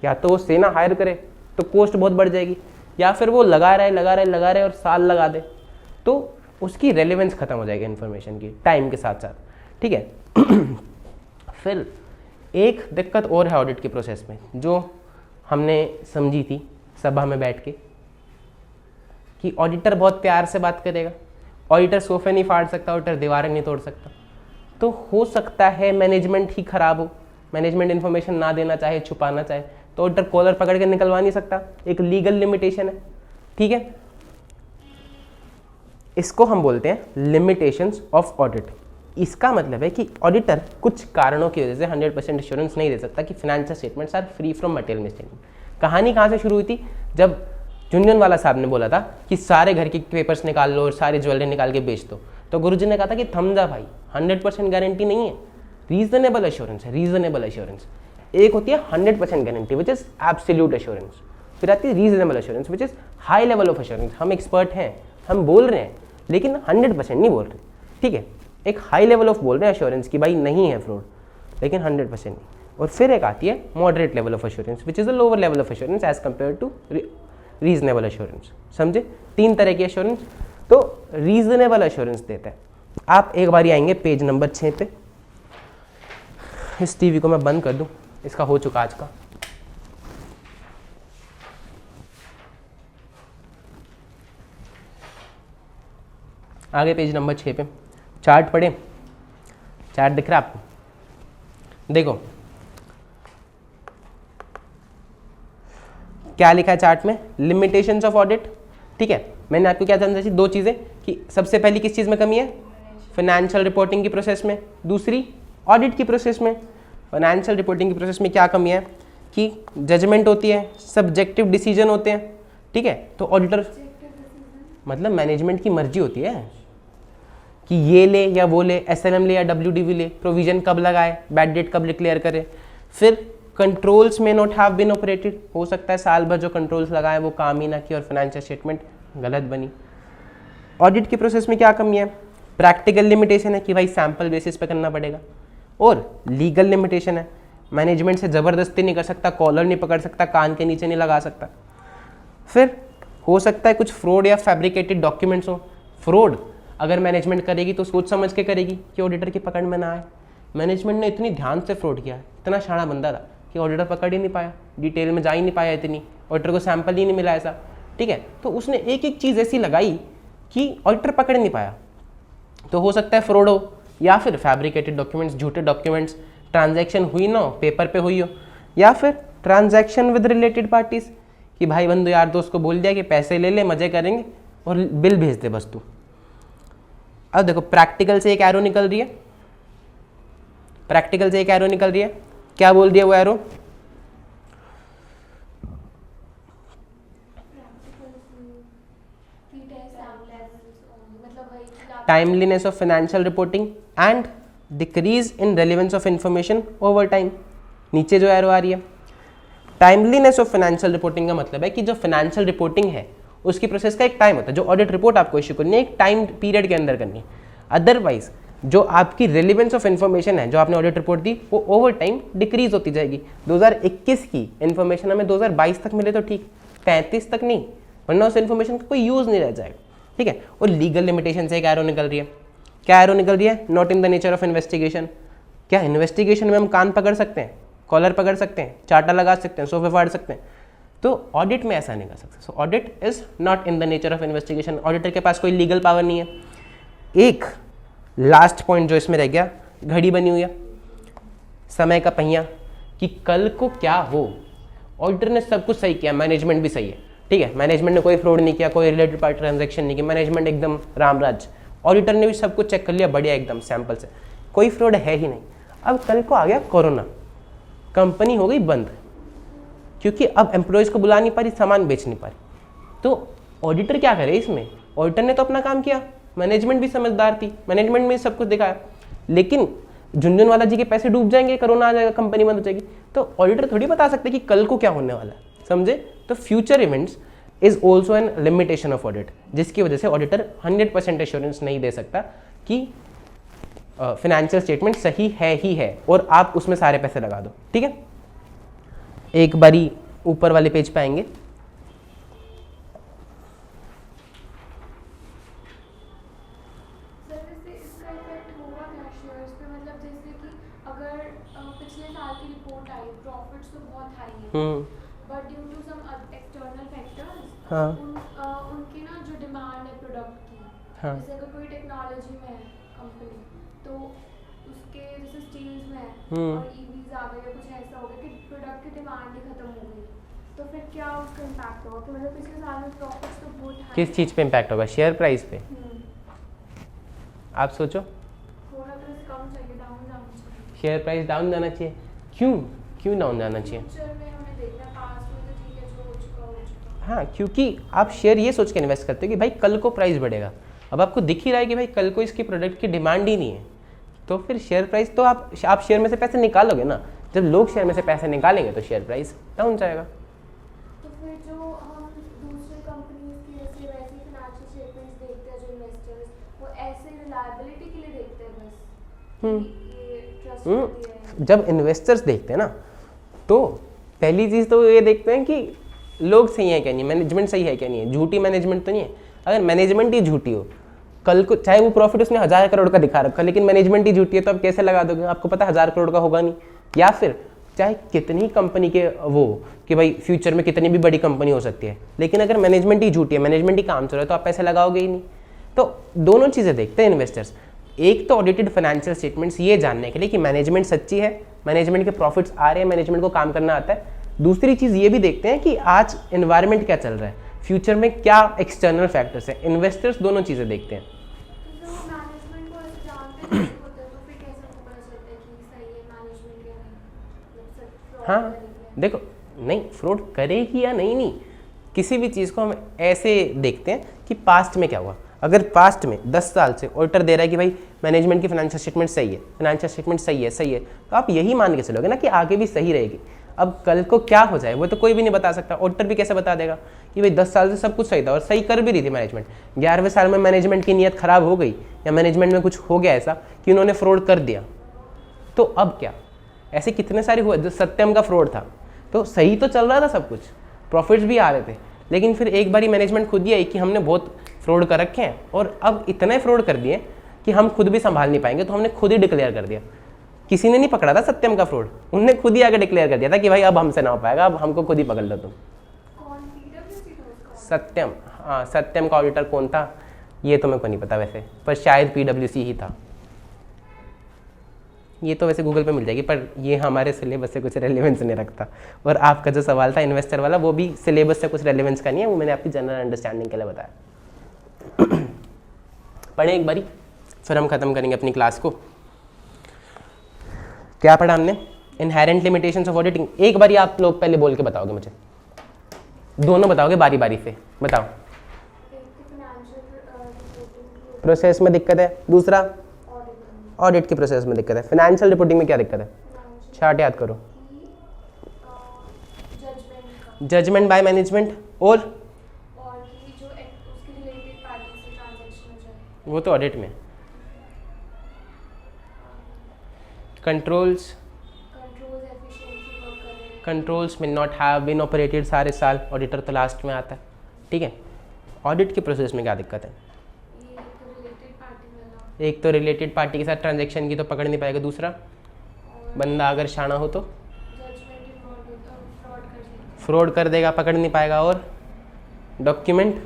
या तो वो सेना हायर करे तो कॉस्ट बहुत बढ़ जाएगी, या फिर वो लगा रहे और साल लगा दे तो उसकी रेलेवेंस खत्म हो जाएगी इन्फॉर्मेशन की टाइम के साथ साथ, ठीक है। फिर एक दिक्कत और है ऑडिट के प्रोसेस में जो हमने समझी थी सभा में बैठ के, कि ऑडिटर बहुत प्यार से बात करेगा, ऑडिटर सोफे नहीं फाड़ सकता, ऑडिटर दीवारें नहीं तोड़ सकता। तो हो सकता है मैनेजमेंट ही खराब हो, मैनेजमेंट इन्फॉर्मेशन ना देना चाहे, छुपाना चाहे, तो ऑडिटर कॉलर पकड़ के निकलवा नहीं सकता, एक लीगल लिमिटेशन है, ठीक है। इसको हम बोलते हैं लिमिटेशंस ऑफ ऑडिट। इसका मतलब है कि ऑडिटर कुछ कारणों की वजह से 100% एश्योरेंस नहीं दे सकता कि financial statements are free from material misstatement. कहानी कहाँ से शुरू हुई थी? जब झुनझुनवाला साहब ने बोला था कि सारे घर के पेपर्स निकाल लो और सारे ज्वेलरी निकाल के बेच दो, तो गुरुजी ने कहा था कि थम जा भाई, 100% गारंटी नहीं है, रीजनेबल एश्योरेंस है, रीजनेबल एश्योरेंस। एक होती है 100% guarantee which is absolute assurance, फिर आती है reasonable assurance which is high level of assurance. हम एक्सपर्ट हैं, हम बोल रहे हैं, लेकिन 100% नहीं बोल रहे, ठीक है। एक हाई लेवल ऑफ बोल रहे हैं एश्योरेंस की भाई नहीं है फ्रॉड, लेकिन 100% नहीं। और फिर एक आती है moderate level of assurance which is a lower level of assurance as compare to reasonable assurance. समझे? 3 तरह की एश्योरेंस। तो रीजनेबल एश्योरेंस देता है। आप एक बार आएंगे पेज नंबर 6 पे, इस टीवी को मैं बंद कर दूं, इसका हो चुका आज का। आगे पेज नंबर 6 पे चार्ट पढ़े, चार्ट दिख रहा है आपको? देखो क्या लिखा है चार्ट में, लिमिटेशंस ऑफ ऑडिट, ठीक है। मैंने आपको क्या समझा थी? 2 चीजें, कि सबसे पहली किस चीज में कमी है? फाइनेंशियल रिपोर्टिंग की प्रोसेस में, दूसरी ऑडिट की प्रोसेस में। फाइनेंशियल रिपोर्टिंग की प्रोसेस में क्या कमी है? कि जजमेंट होती है, सब्जेक्टिव डिसीजन होते हैं, ठीक है। तो ऑडिटर Objective decision. मतलब मैनेजमेंट की मर्जी होती है कि ये ले या वो ले, SLM ले या WDV ले, प्रोविजन कब लगाए, बैड डेट कब डिक्लेयर करे। फिर controls may not have been operated, हो सकता है साल भर जो कंट्रोल्स लगाए वो काम ही ना किए और फाइनेंशियल स्टेटमेंट गलत बनी। ऑडिट के प्रोसेस में क्या कमी है? प्रैक्टिकल लिमिटेशन है कि भाई सैंपल बेसिस पे करना पड़ेगा, और लीगल लिमिटेशन है, मैनेजमेंट से ज़बरदस्ती नहीं कर सकता, कॉलर नहीं पकड़ सकता, कान के नीचे नहीं लगा सकता। फिर हो सकता है कुछ फ्रॉड या फैब्रिकेटेड डॉक्यूमेंट्स हो। फ्रॉड अगर मैनेजमेंट करेगी तो सोच समझ के करेगी कि ऑडिटर की पकड़ में ना आए। मैनेजमेंट ने इतनी ध्यान से फ्रॉड किया, इतना शाना बंदा था कि ऑडिटर पकड़ ही नहीं पाया, डिटेल में जा ही नहीं पाया, इतनी ऑडिटर को सैंपल ही नहीं मिला ऐसा, ठीक है। तो उसने एक एक चीज़ ऐसी लगाई कि ऑडिटर पकड़ नहीं पाया। तो हो सकता है फ्रॉड हो, या फिर फैब्रिकेटेड डॉक्यूमेंट्स, झूठे डॉक्यूमेंट्स, ट्रांजैक्शन हुई ना हो, पेपर पे हुई हो, या फिर ट्रांजैक्शन विद रिलेटेड पार्टीज कि भाई बंधु यार दोस्त को बोल दिया कि पैसे ले ले, मजे करेंगे और बिल भेज दे बस तू। अब देखो प्रैक्टिकल से एक एरो निकल रही है, प्रैक्टिकल से एक एरो निकल रही है, क्या बोल दिया वो arrow? Timeliness of financial reporting and decrease in relevance of information over time. नीचे जो एरो आ रही है, टाइमलीनेस ऑफ फाइनेंशियल रिपोर्टिंग का मतलब है कि जो फाइनेंशियल रिपोर्टिंग है उसकी प्रोसेस का एक टाइम होता है। जो ऑडिट रिपोर्ट आपको इश्यू करनी है एक टाइम पीरियड के अंदर करनी है। अदरवाइज जो आपकी रेलिवेंस ऑफ इन्फॉर्मेशन है, जो आपने ऑडिट रिपोर्ट दी, वो ओवर टाइम डिक्रीज होती जाएगी। 2021 की इन्फॉर्मेशन हमें 2022 तक मिले तो ठीक, 35 तक नहीं, वरना उस इन्फॉर्मेशन का कोई यूज़ नहीं रह जाएगा, ठीक है। और लीगल लिमिटेशन से एक एरो निकल रही है, क्या एरो निकल रही है? Not in the nature of investigation. क्या इन्वेस्टिगेशन में हम कान पकड़ सकते हैं, कॉलर पकड़ सकते हैं, चाटा लगा सकते हैं, सोफे फाड़ सकते हैं? तो ऑडिट में ऐसा नहीं कर सकते। So audit is not in the nature of investigation. Auditor के पास कोई लीगल पावर नहीं है। एक लास्ट पॉइंट जो इसमें रह गया, घड़ी बनी हुई है, समय का पहिया, कि कल को क्या हो। ऑडिटर ने सब कुछ सही किया, मैनेजमेंट भी सही है, ठीक है, मैनेजमेंट ने कोई फ्रॉड नहीं किया, कोई रिलेटेड पार्टी ट्रांजैक्शन नहीं किया, मैनेजमेंट एकदम रामराज। ऑडिटर ने भी सब कुछ चेक कर लिया बढ़िया एकदम सैंपल से, कोई फ्रॉड है ही नहीं। अब कल को आ गया कोरोना, कंपनी हो गई बंद, क्योंकि अब एम्प्लॉयज़ को बुला नहीं पा रही, सामान बेच नहीं पा रही। तो ऑडिटर क्या करे इसमें? ऑडिटर ने तो अपना काम किया, मैनेजमेंट भी समझदार थी, मैनेजमेंट में सब कुछ दिखाया, लेकिन झुनझुनवाला जी के पैसे डूब जाएंगे, कोरोना आ जाएगा, कंपनी बंद हो जाएगी। तो ऑडिटर थोड़ी बता सकते कि कल को क्या होने वाला है, समझे? तो future events is also an limitation of audit, जिसकी वजह से ऑडिटर 100% एश्योरेंस नहीं दे सकता कि फाइनेंशियल स्टेटमेंट सही है ही है और आप उसमें सारे पैसे लगा दो, ठीक है। एक बारी ऊपर वाले पेज पे आएंगे, सर वैसे इसका इफेक्ट होगा क्या शेयर्स पे? मतलब जैसे कि अगर पिछले साल की रिपोर्ट आई, प्रॉफिट्स तो बहुत हाई है, but due to some external factors हाँ उनकी ना जो डिमांड है प्रोडक्ट की, हाँ जैसे अगर कोई टेक्नोलॉजी में है कंपनी, तो उसके जैसे स्टील्स में है और ईवीज आ गए या कुछ ऐसा हो गया कि प्रोडक्ट की डिमांड ही खत्म हो गई, तो फिर क्या उसका इम्पैक्ट होगा? कि मतलब पिछले साल में प्रॉफिट्स तो बहुत हाई, किस चीज़ पे इम्पैक्ट होगा? शेयर प्राइस पे। आप सोचो, थोड़ा तो कम चाहिए, डाउन जाना चाहिए। शेयर प्राइस डाउन जाना चाहिए, क्यों क्यों डाउन जाना चाहिए? फ्यूचर में हमें देखना है, पास्ट में तो ठीक है, जो हो चुका हो चुका। हाँ, क्योंकि आप शेयर ये सोच के इन्वेस्ट करते हो कि भाई कल को प्राइस बढ़ेगा। अब आपको दिख ही रहा है कि भाई कल को इसकी प्रोडक्ट की डिमांड ही नहीं है, तो फिर शेयर प्राइस तो आप शेयर में से पैसे निकालोगे ना। जब लोग शेयर में से पैसे निकालेंगे तो शेयर प्राइस डाउन जाएगा। तो फिर जो हम दूसरे कंपनीज की जैसे वैसी फाइनेंशियल स्टेटमेंट्स देखते हैं जो इन्वेस्टर्स, वो ऐसे रिलायबिलिटी के लिए देखते हैं बस, कि ये ट्रस्टवर्दी है। जब इन्वेस्टर्स देखते हैं ना, तो पहली चीज़ तो ये देखते हैं कि लोग सही है क्या नहीं, मैनेजमेंट सही है क्या नहीं है, झूठी मैनेजमेंट तो नहीं है। अगर मैनेजमेंट ही झूठी हो, कल को चाहे वो प्रॉफिट उसने 1000 करोड़ का दिखा रखा, लेकिन मैनेजमेंट ही झूठी है, तो आप कैसे लगा दोगे? आपको पता है 1000 करोड़ का होगा नहीं। या फिर चाहे कितनी कंपनी के वो कि भाई फ्यूचर में कितनी भी बड़ी कंपनी हो सकती है, लेकिन अगर मैनेजमेंट ही झूठी है, मैनेजमेंट ही काम चल रहा है, तो आप पैसे लगाओगे ही नहीं। तो दोनों चीज़ें देखते हैं इन्वेस्टर्स। एक तो ऑडिटेड फाइनेंशियल स्टेटमेंट्स ये जानने के लिए कि मैनेजमेंट सच्ची है, मैनेजमेंट के प्रॉफिट्स आ रहे हैं, मैनेजमेंट को काम करना आता है। दूसरी चीज़ ये भी देखते हैं कि आज एनवायरनमेंट क्या चल रहा है, फ्यूचर में क्या एक्सटर्नल फैक्टर्स हैं। इन्वेस्टर्स दोनों चीज़ें देखते हैं। तो जो मैनेजमेंट को ऐसे जानते नहीं होते, तो फिर कैसे उनको पता चलता है कि सही है मैनेजमेंट या नहीं? मतलब हाँ देखो, नहीं फ्रॉड करेगी या नहीं, किसी भी चीज़ को हम ऐसे देखते हैं कि पास्ट में क्या हुआ। अगर पास्ट में 10 साल से ऑडिटर दे रहा है कि भाई मैनेजमेंट की फाइनेंशियल स्टेटमेंट सही है, फाइनेंशियल स्टेटमेंट सही है, तो आप यही मान के चलोगे ना कि आगे भी सही रहेगी। अब कल को क्या हो जाए वो तो कोई भी नहीं बता सकता। ऑडिटर भी कैसे बता देगा कि भाई 10 साल से सब कुछ सही था और सही कर भी रही थी मैनेजमेंट, 11वें साल में मैनेजमेंट की नीयत खराब हो गई या मैनेजमेंट में कुछ हो गया ऐसा कि उन्होंने फ्रॉड कर दिया, तो अब क्या। ऐसे कितने सारे हुए। जो सत्यम का फ्रॉड था तो सही तो चल रहा था सब कुछ, प्रॉफिट्स भी आ रहे थे, लेकिन फिर एक बारी मैनेजमेंट खुद ही आई कि हमने बहुत फ्रॉड कर रखे हैं और अब इतने फ्रॉड कर दिए कि हम खुद भी संभाल नहीं पाएंगे, तो हमने खुद ही डिक्लेयर कर दिया। किसी ने नहीं पकड़ा था सत्यम का फ्रॉड, उनने खुद ही आगे डिक्लेयर कर दिया था कि भाई अब हमसे ना हो पाएगा, अब हमको खुद ही पकड़ लो तुम। सत्यम, हाँ सत्यम का ऑडिटर कौन था ये तो मेरे को नहीं पता वैसे, पर शायद PwC ही था। ये तो वैसे गूगल पे मिल जाएगी, पर ये हमारे सिलेबस से कुछ रेलेवेंस नहीं रखता। और आपका जो सवाल था इन्वेस्टर वाला वो भी सिलेबस से कुछ रेलेवेंस का नहीं है, वो मैंने आपकी जनरल अंडरस्टैंडिंग के लिए बताया। पढ़ें एक बारी फिर हम ख़त्म करेंगे अपनी क्लास को। क्या पढ़ा हमने? Inherent limitations of auditing. एक बारी आप लोग पहले बोल के बताओगे मुझे, दोनों बताओगे बारी बारी से, बताओ। प्रोसेस में दिक्कत है, दूसरा ऑडिट की प्रोसेस में दिक्कत है। फाइनेंशियल रिपोर्टिंग में क्या दिक्कत है? चार्ट याद करो। जजमेंट बाय मैनेजमेंट और वो तो ऑडिट में। Controls may not have been operated सारे साल, ऑडिटर तो लास्ट में आता है, ठीक है। ऑडिट की प्रोसेस में क्या दिक्कत है? एक तो रिलेटेड पार्टी के साथ ट्रांजैक्शन की तो पकड़ नहीं पाएगा, दूसरा बंदा अगर शाना हो तो फ्रॉड कर देगा, पकड़ नहीं पाएगा, और डॉक्यूमेंट,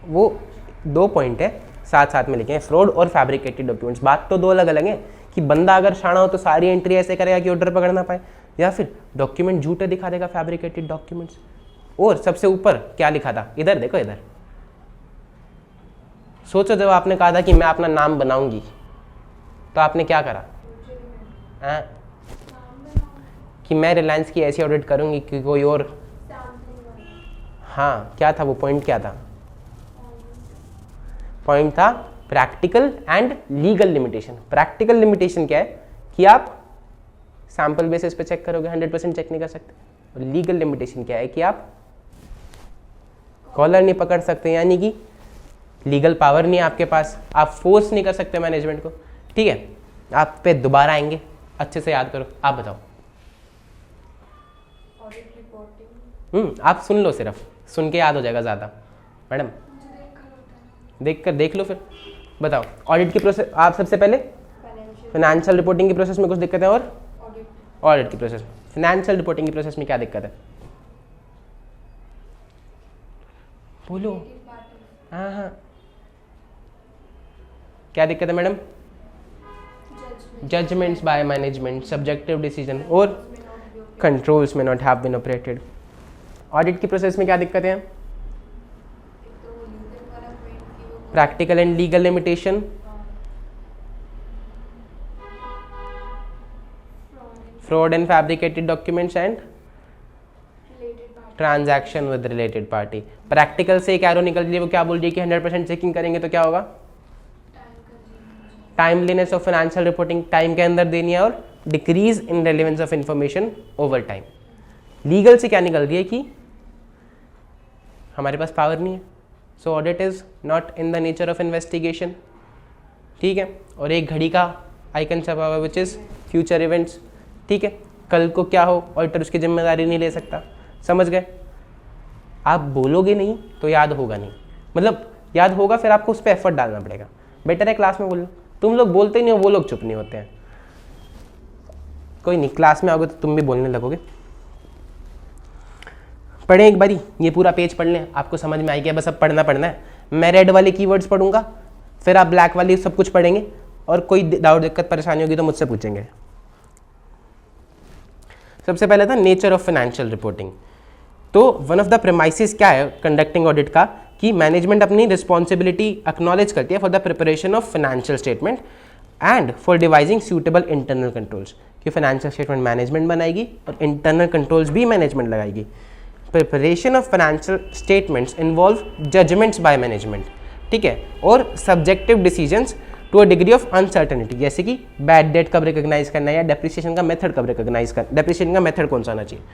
वो 2 पॉइंट है साथ साथ में लिखे हैं, फ्रॉड और फैब्रिकेटेड डॉक्यूमेंट्स। बात तो 2 अलग अलग हैं कि बंदा अगर शाना हो तो सारी एंट्री ऐसे करेगा कि ऑर्डर पकड़ ना पाए, या फिर डॉक्यूमेंट झूठे दिखा देगा, फैब्रिकेटेड डॉक्यूमेंट्स। और सबसे ऊपर क्या लिखा था, इधर देखो, इधर सोचो, जब आपने कहा था कि मैं अपना नाम बनाऊंगी तो आपने क्या करा? कि मैं रिलायंस की ऐसी ऑडिट करूंगी कि कोई और, हाँ क्या था वो पॉइंट, क्या था? पॉइंट था practical and legal limitation. Practical limitation क्या है कि आप सैंपल बेसिस पे चेक करोगे, 100% चेक नहीं कर सकते। और लीगल लिमिटेशन क्या है कि आप कॉलर नहीं पकड़ सकते, यानी कि लीगल पावर नहीं है आपके पास, आप फोर्स नहीं कर सकते मैनेजमेंट को, ठीक है। आप पे दोबारा आएंगे, अच्छे से याद करो। आप बताओ। Audit reporting. आप सुन लो, सिर्फ सुन के याद हो जाएगा ज़्यादा। मैडम देख लो फिर बताओ। ऑडिट की प्रोसेस, आप सबसे पहले फाइनेंशियल रिपोर्टिंग की प्रोसेस में कुछ दिक्कत है, और ऑडिट की प्रोसेस में। फाइनेंशियल रिपोर्टिंग की प्रोसेस में क्या दिक्कत है? बोलो। हाँ, क्या दिक्कत है madam? Judgements by management, subjective decision, और controls may not have been operated. Audit की प्रोसेस में क्या दिक्कत है? Practical and legal limitation, fraud and fabricated documents, and transaction with related party. Practical से एक एरो निकल रही है, वो क्या बोल रही है कि 100% चेकिंग करेंगे तो क्या होगा? Timeliness of financial reporting, time के अंदर देनी है, और decrease in relevance of information over time. Legal से क्या निकल रही है कि हमारे पास पावर नहीं है, so audit is not in the nature of investigation, ठीक है। और एक घड़ी का आइकन छपा हुआ विच इज फ्यूचर इवेंट्स, ठीक है। कल को क्या हो ऑडिटर उसकी जिम्मेदारी नहीं ले सकता, समझ गए? आप बोलोगे नहीं तो याद होगा नहीं, मतलब याद होगा फिर आपको उस पर एफर्ट डालना पड़ेगा। बेटर है क्लास में बोलना, तुम लोग बोलते ही नहीं हो, वो लोग चुप नहीं होते हैं। कोई नहीं, क्लास में आओगे तो तुम भी बोलने लगोगे। पढ़ें एक बारी, ये पूरा पेज पढ़ लें, आपको समझ में आएगी। बस अब पढ़ना है। मैं रेड वाले कीवर्ड्स पढ़ूंगा, फिर आप ब्लैक वाली सब कुछ पढ़ेंगे, और कोई डाउट दिक्कत परेशानी होगी तो मुझसे पूछेंगे। सबसे पहले था नेचर ऑफ फाइनेंशियल रिपोर्टिंग। तो वन ऑफ द प्रेमाइसिस क्या है कंडक्टिंग ऑडिट का, कि मैनेजमेंट अपनी रिस्पॉन्सिबिलिटी एक्नॉलेज करती है for the preparation of financial statement and for devising suitable internal controls. कि फाइनेंशियल स्टेटमेंट मैनेजमेंट बनाएगी और इंटरनल कंट्रोल्स भी मैनेजमेंट लगाएगी। Preparation of financial statements involve judgements by management, ठीक है, और subjective decisions to a degree of uncertainty, जैसे कि बैड डेट कब रिकॉग्नाइज करना है या डेप्रिसिएशन का मेथड कब रिकॉग्नाइज करना, डेप्रिसिएशन का मेथड कौन सा आना चाहिए।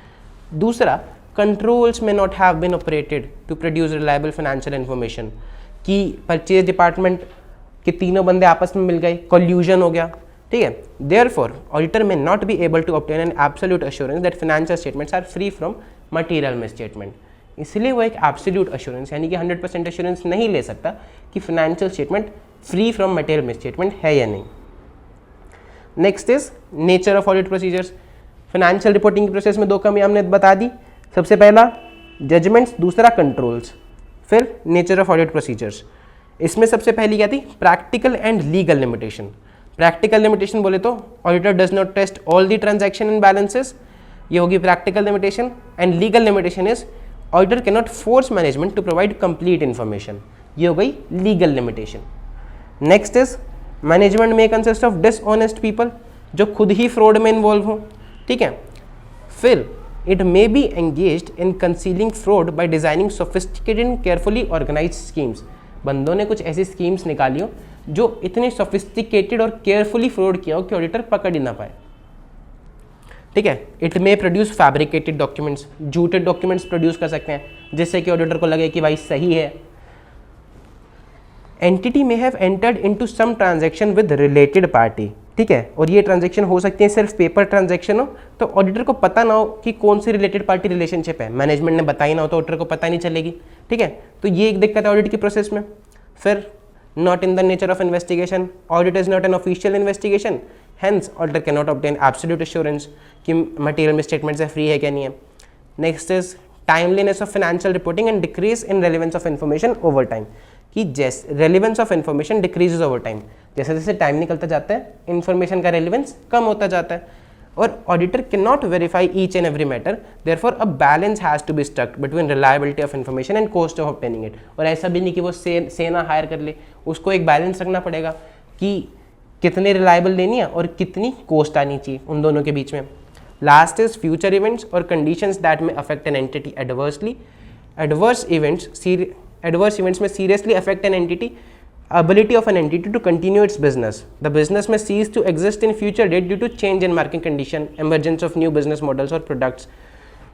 दूसरा, controls may not have been operated to produce reliable financial information, कि परचेज डिपार्टमेंट के तीनों बंदे आपस में मिल गए, कॉल्यूजन हो गया, ठीक है। Therefore auditor may not be able to obtain an absolute assurance that financial statements are free from material misstatement, इसलिए वो एक एब्सोल्यूट एश्योरेंस यानी कि 100% एश्योरेंस नहीं ले सकता कि financial statement free from material misstatement है या नहीं। Next is nature of audit procedures. Financial reporting की प्रोसेस में दो कमी हमने बता दी, सबसे पहला जजमेंट्स, दूसरा कंट्रोल्स, फिर नेचर ऑफ ऑडिट प्रोसीजर्स। इसमें सबसे पहली क्या थी, practical and legal limitation. Practical limitation बोले तो auditor does not test all the transaction in balances, ये होगी practical limitation. And legal limitation is auditor can not force management to provide complete information, ये हो गई legal limitation. Next is management may consist of dishonest people, जो खुद ही fraud में involve हो, ठीक है। फिर it may be engaged in concealing fraud by designing sophisticated and carefully organised schemes, बंदों ने कुछ ऐसी स्कीम्स निकाली हो जो इतने सोफिस्टिकेटेड और केयरफुली फ्रॉड किया हो कि ऑडिटर पकड़ ही ना पाए, ठीक है। It may produce fabricated documents, झूठे डॉक्यूमेंट्स प्रोड्यूस कर सकते हैं जिससे कि ऑडिटर को लगे कि भाई सही है। Entity may have entered into some transaction with related party, ठीक है, और ये ट्रांजैक्शन हो सकती है सिर्फ पेपर ट्रांजैक्शन हो, तो ऑडिटर को पता ना हो कि कौन सी रिलेटेड पार्टी रिलेशनशिप है, मैनेजमेंट ने बताई ना हो तो ऑडिटर को पता नहीं चलेगी, ठीक है। तो ये एक दिक्कत है ऑडिट की प्रोसेस में। फिर not in the nature of investigation, audit is not an official investigation, hence auditor can not obtain absolute assurance कि मटेरियल में स्टेटमेंट से फ्री है क्या नहीं है। Next is timeliness of financial reporting and decrease in relevance of information over time, कि जैसे relevance of information decreases over time, जैसे जैसे टाइम निकलता जाता है इन्फॉर्मेशन का रेलिवेंस कम होता जाता है। और auditor can not verify each and every matter, therefore a balance has to be struck between reliability of information and cost of obtaining it. और ऐसा भी नहीं कि वो सेना हायर कर ले, उसको एक बैलेंस रखना पड़ेगा कि कितने रिलायबल लेनी है और कितनी कॉस्ट आनी चाहिए उन दोनों के बीच में। लास्ट इज फ्यूचर इवेंट्स और conditions that may affect an entity adversely. Adverse events may seriously affect an entity ability of an entity to continue its business. The business may cease to exist in future date due to change in market condition, emergence of new business models or products.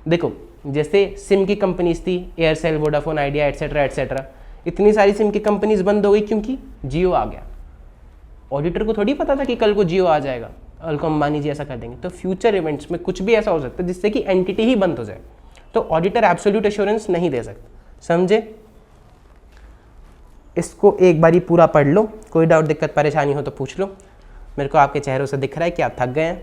देखो जैसे SIM की companies थी, Aircel, Vodafone, idea etcetera etcetera, इतनी सारी SIM की companies बंद हो गई क्योंकि जियो आ गया। ऑडिटर को थोड़ी पता था कि कल को जियो आ जाएगा, कल को अंबानी जी ऐसा कर देंगे। तो फ्यूचर इवेंट्स में कुछ भी ऐसा हो सकता है जिससे कि एंटिटी ही बंद हो जाए, तो ऑडिटर एब्सोल्यूट एश्योरेंस नहीं दे सकता। समझे? इसको एक बारी पूरा पढ़ लो, कोई डाउट दिक्कत परेशानी हो तो पूछ लो। मेरे को आपके चेहरों से दिख रहा है कि आप थक गए हैं।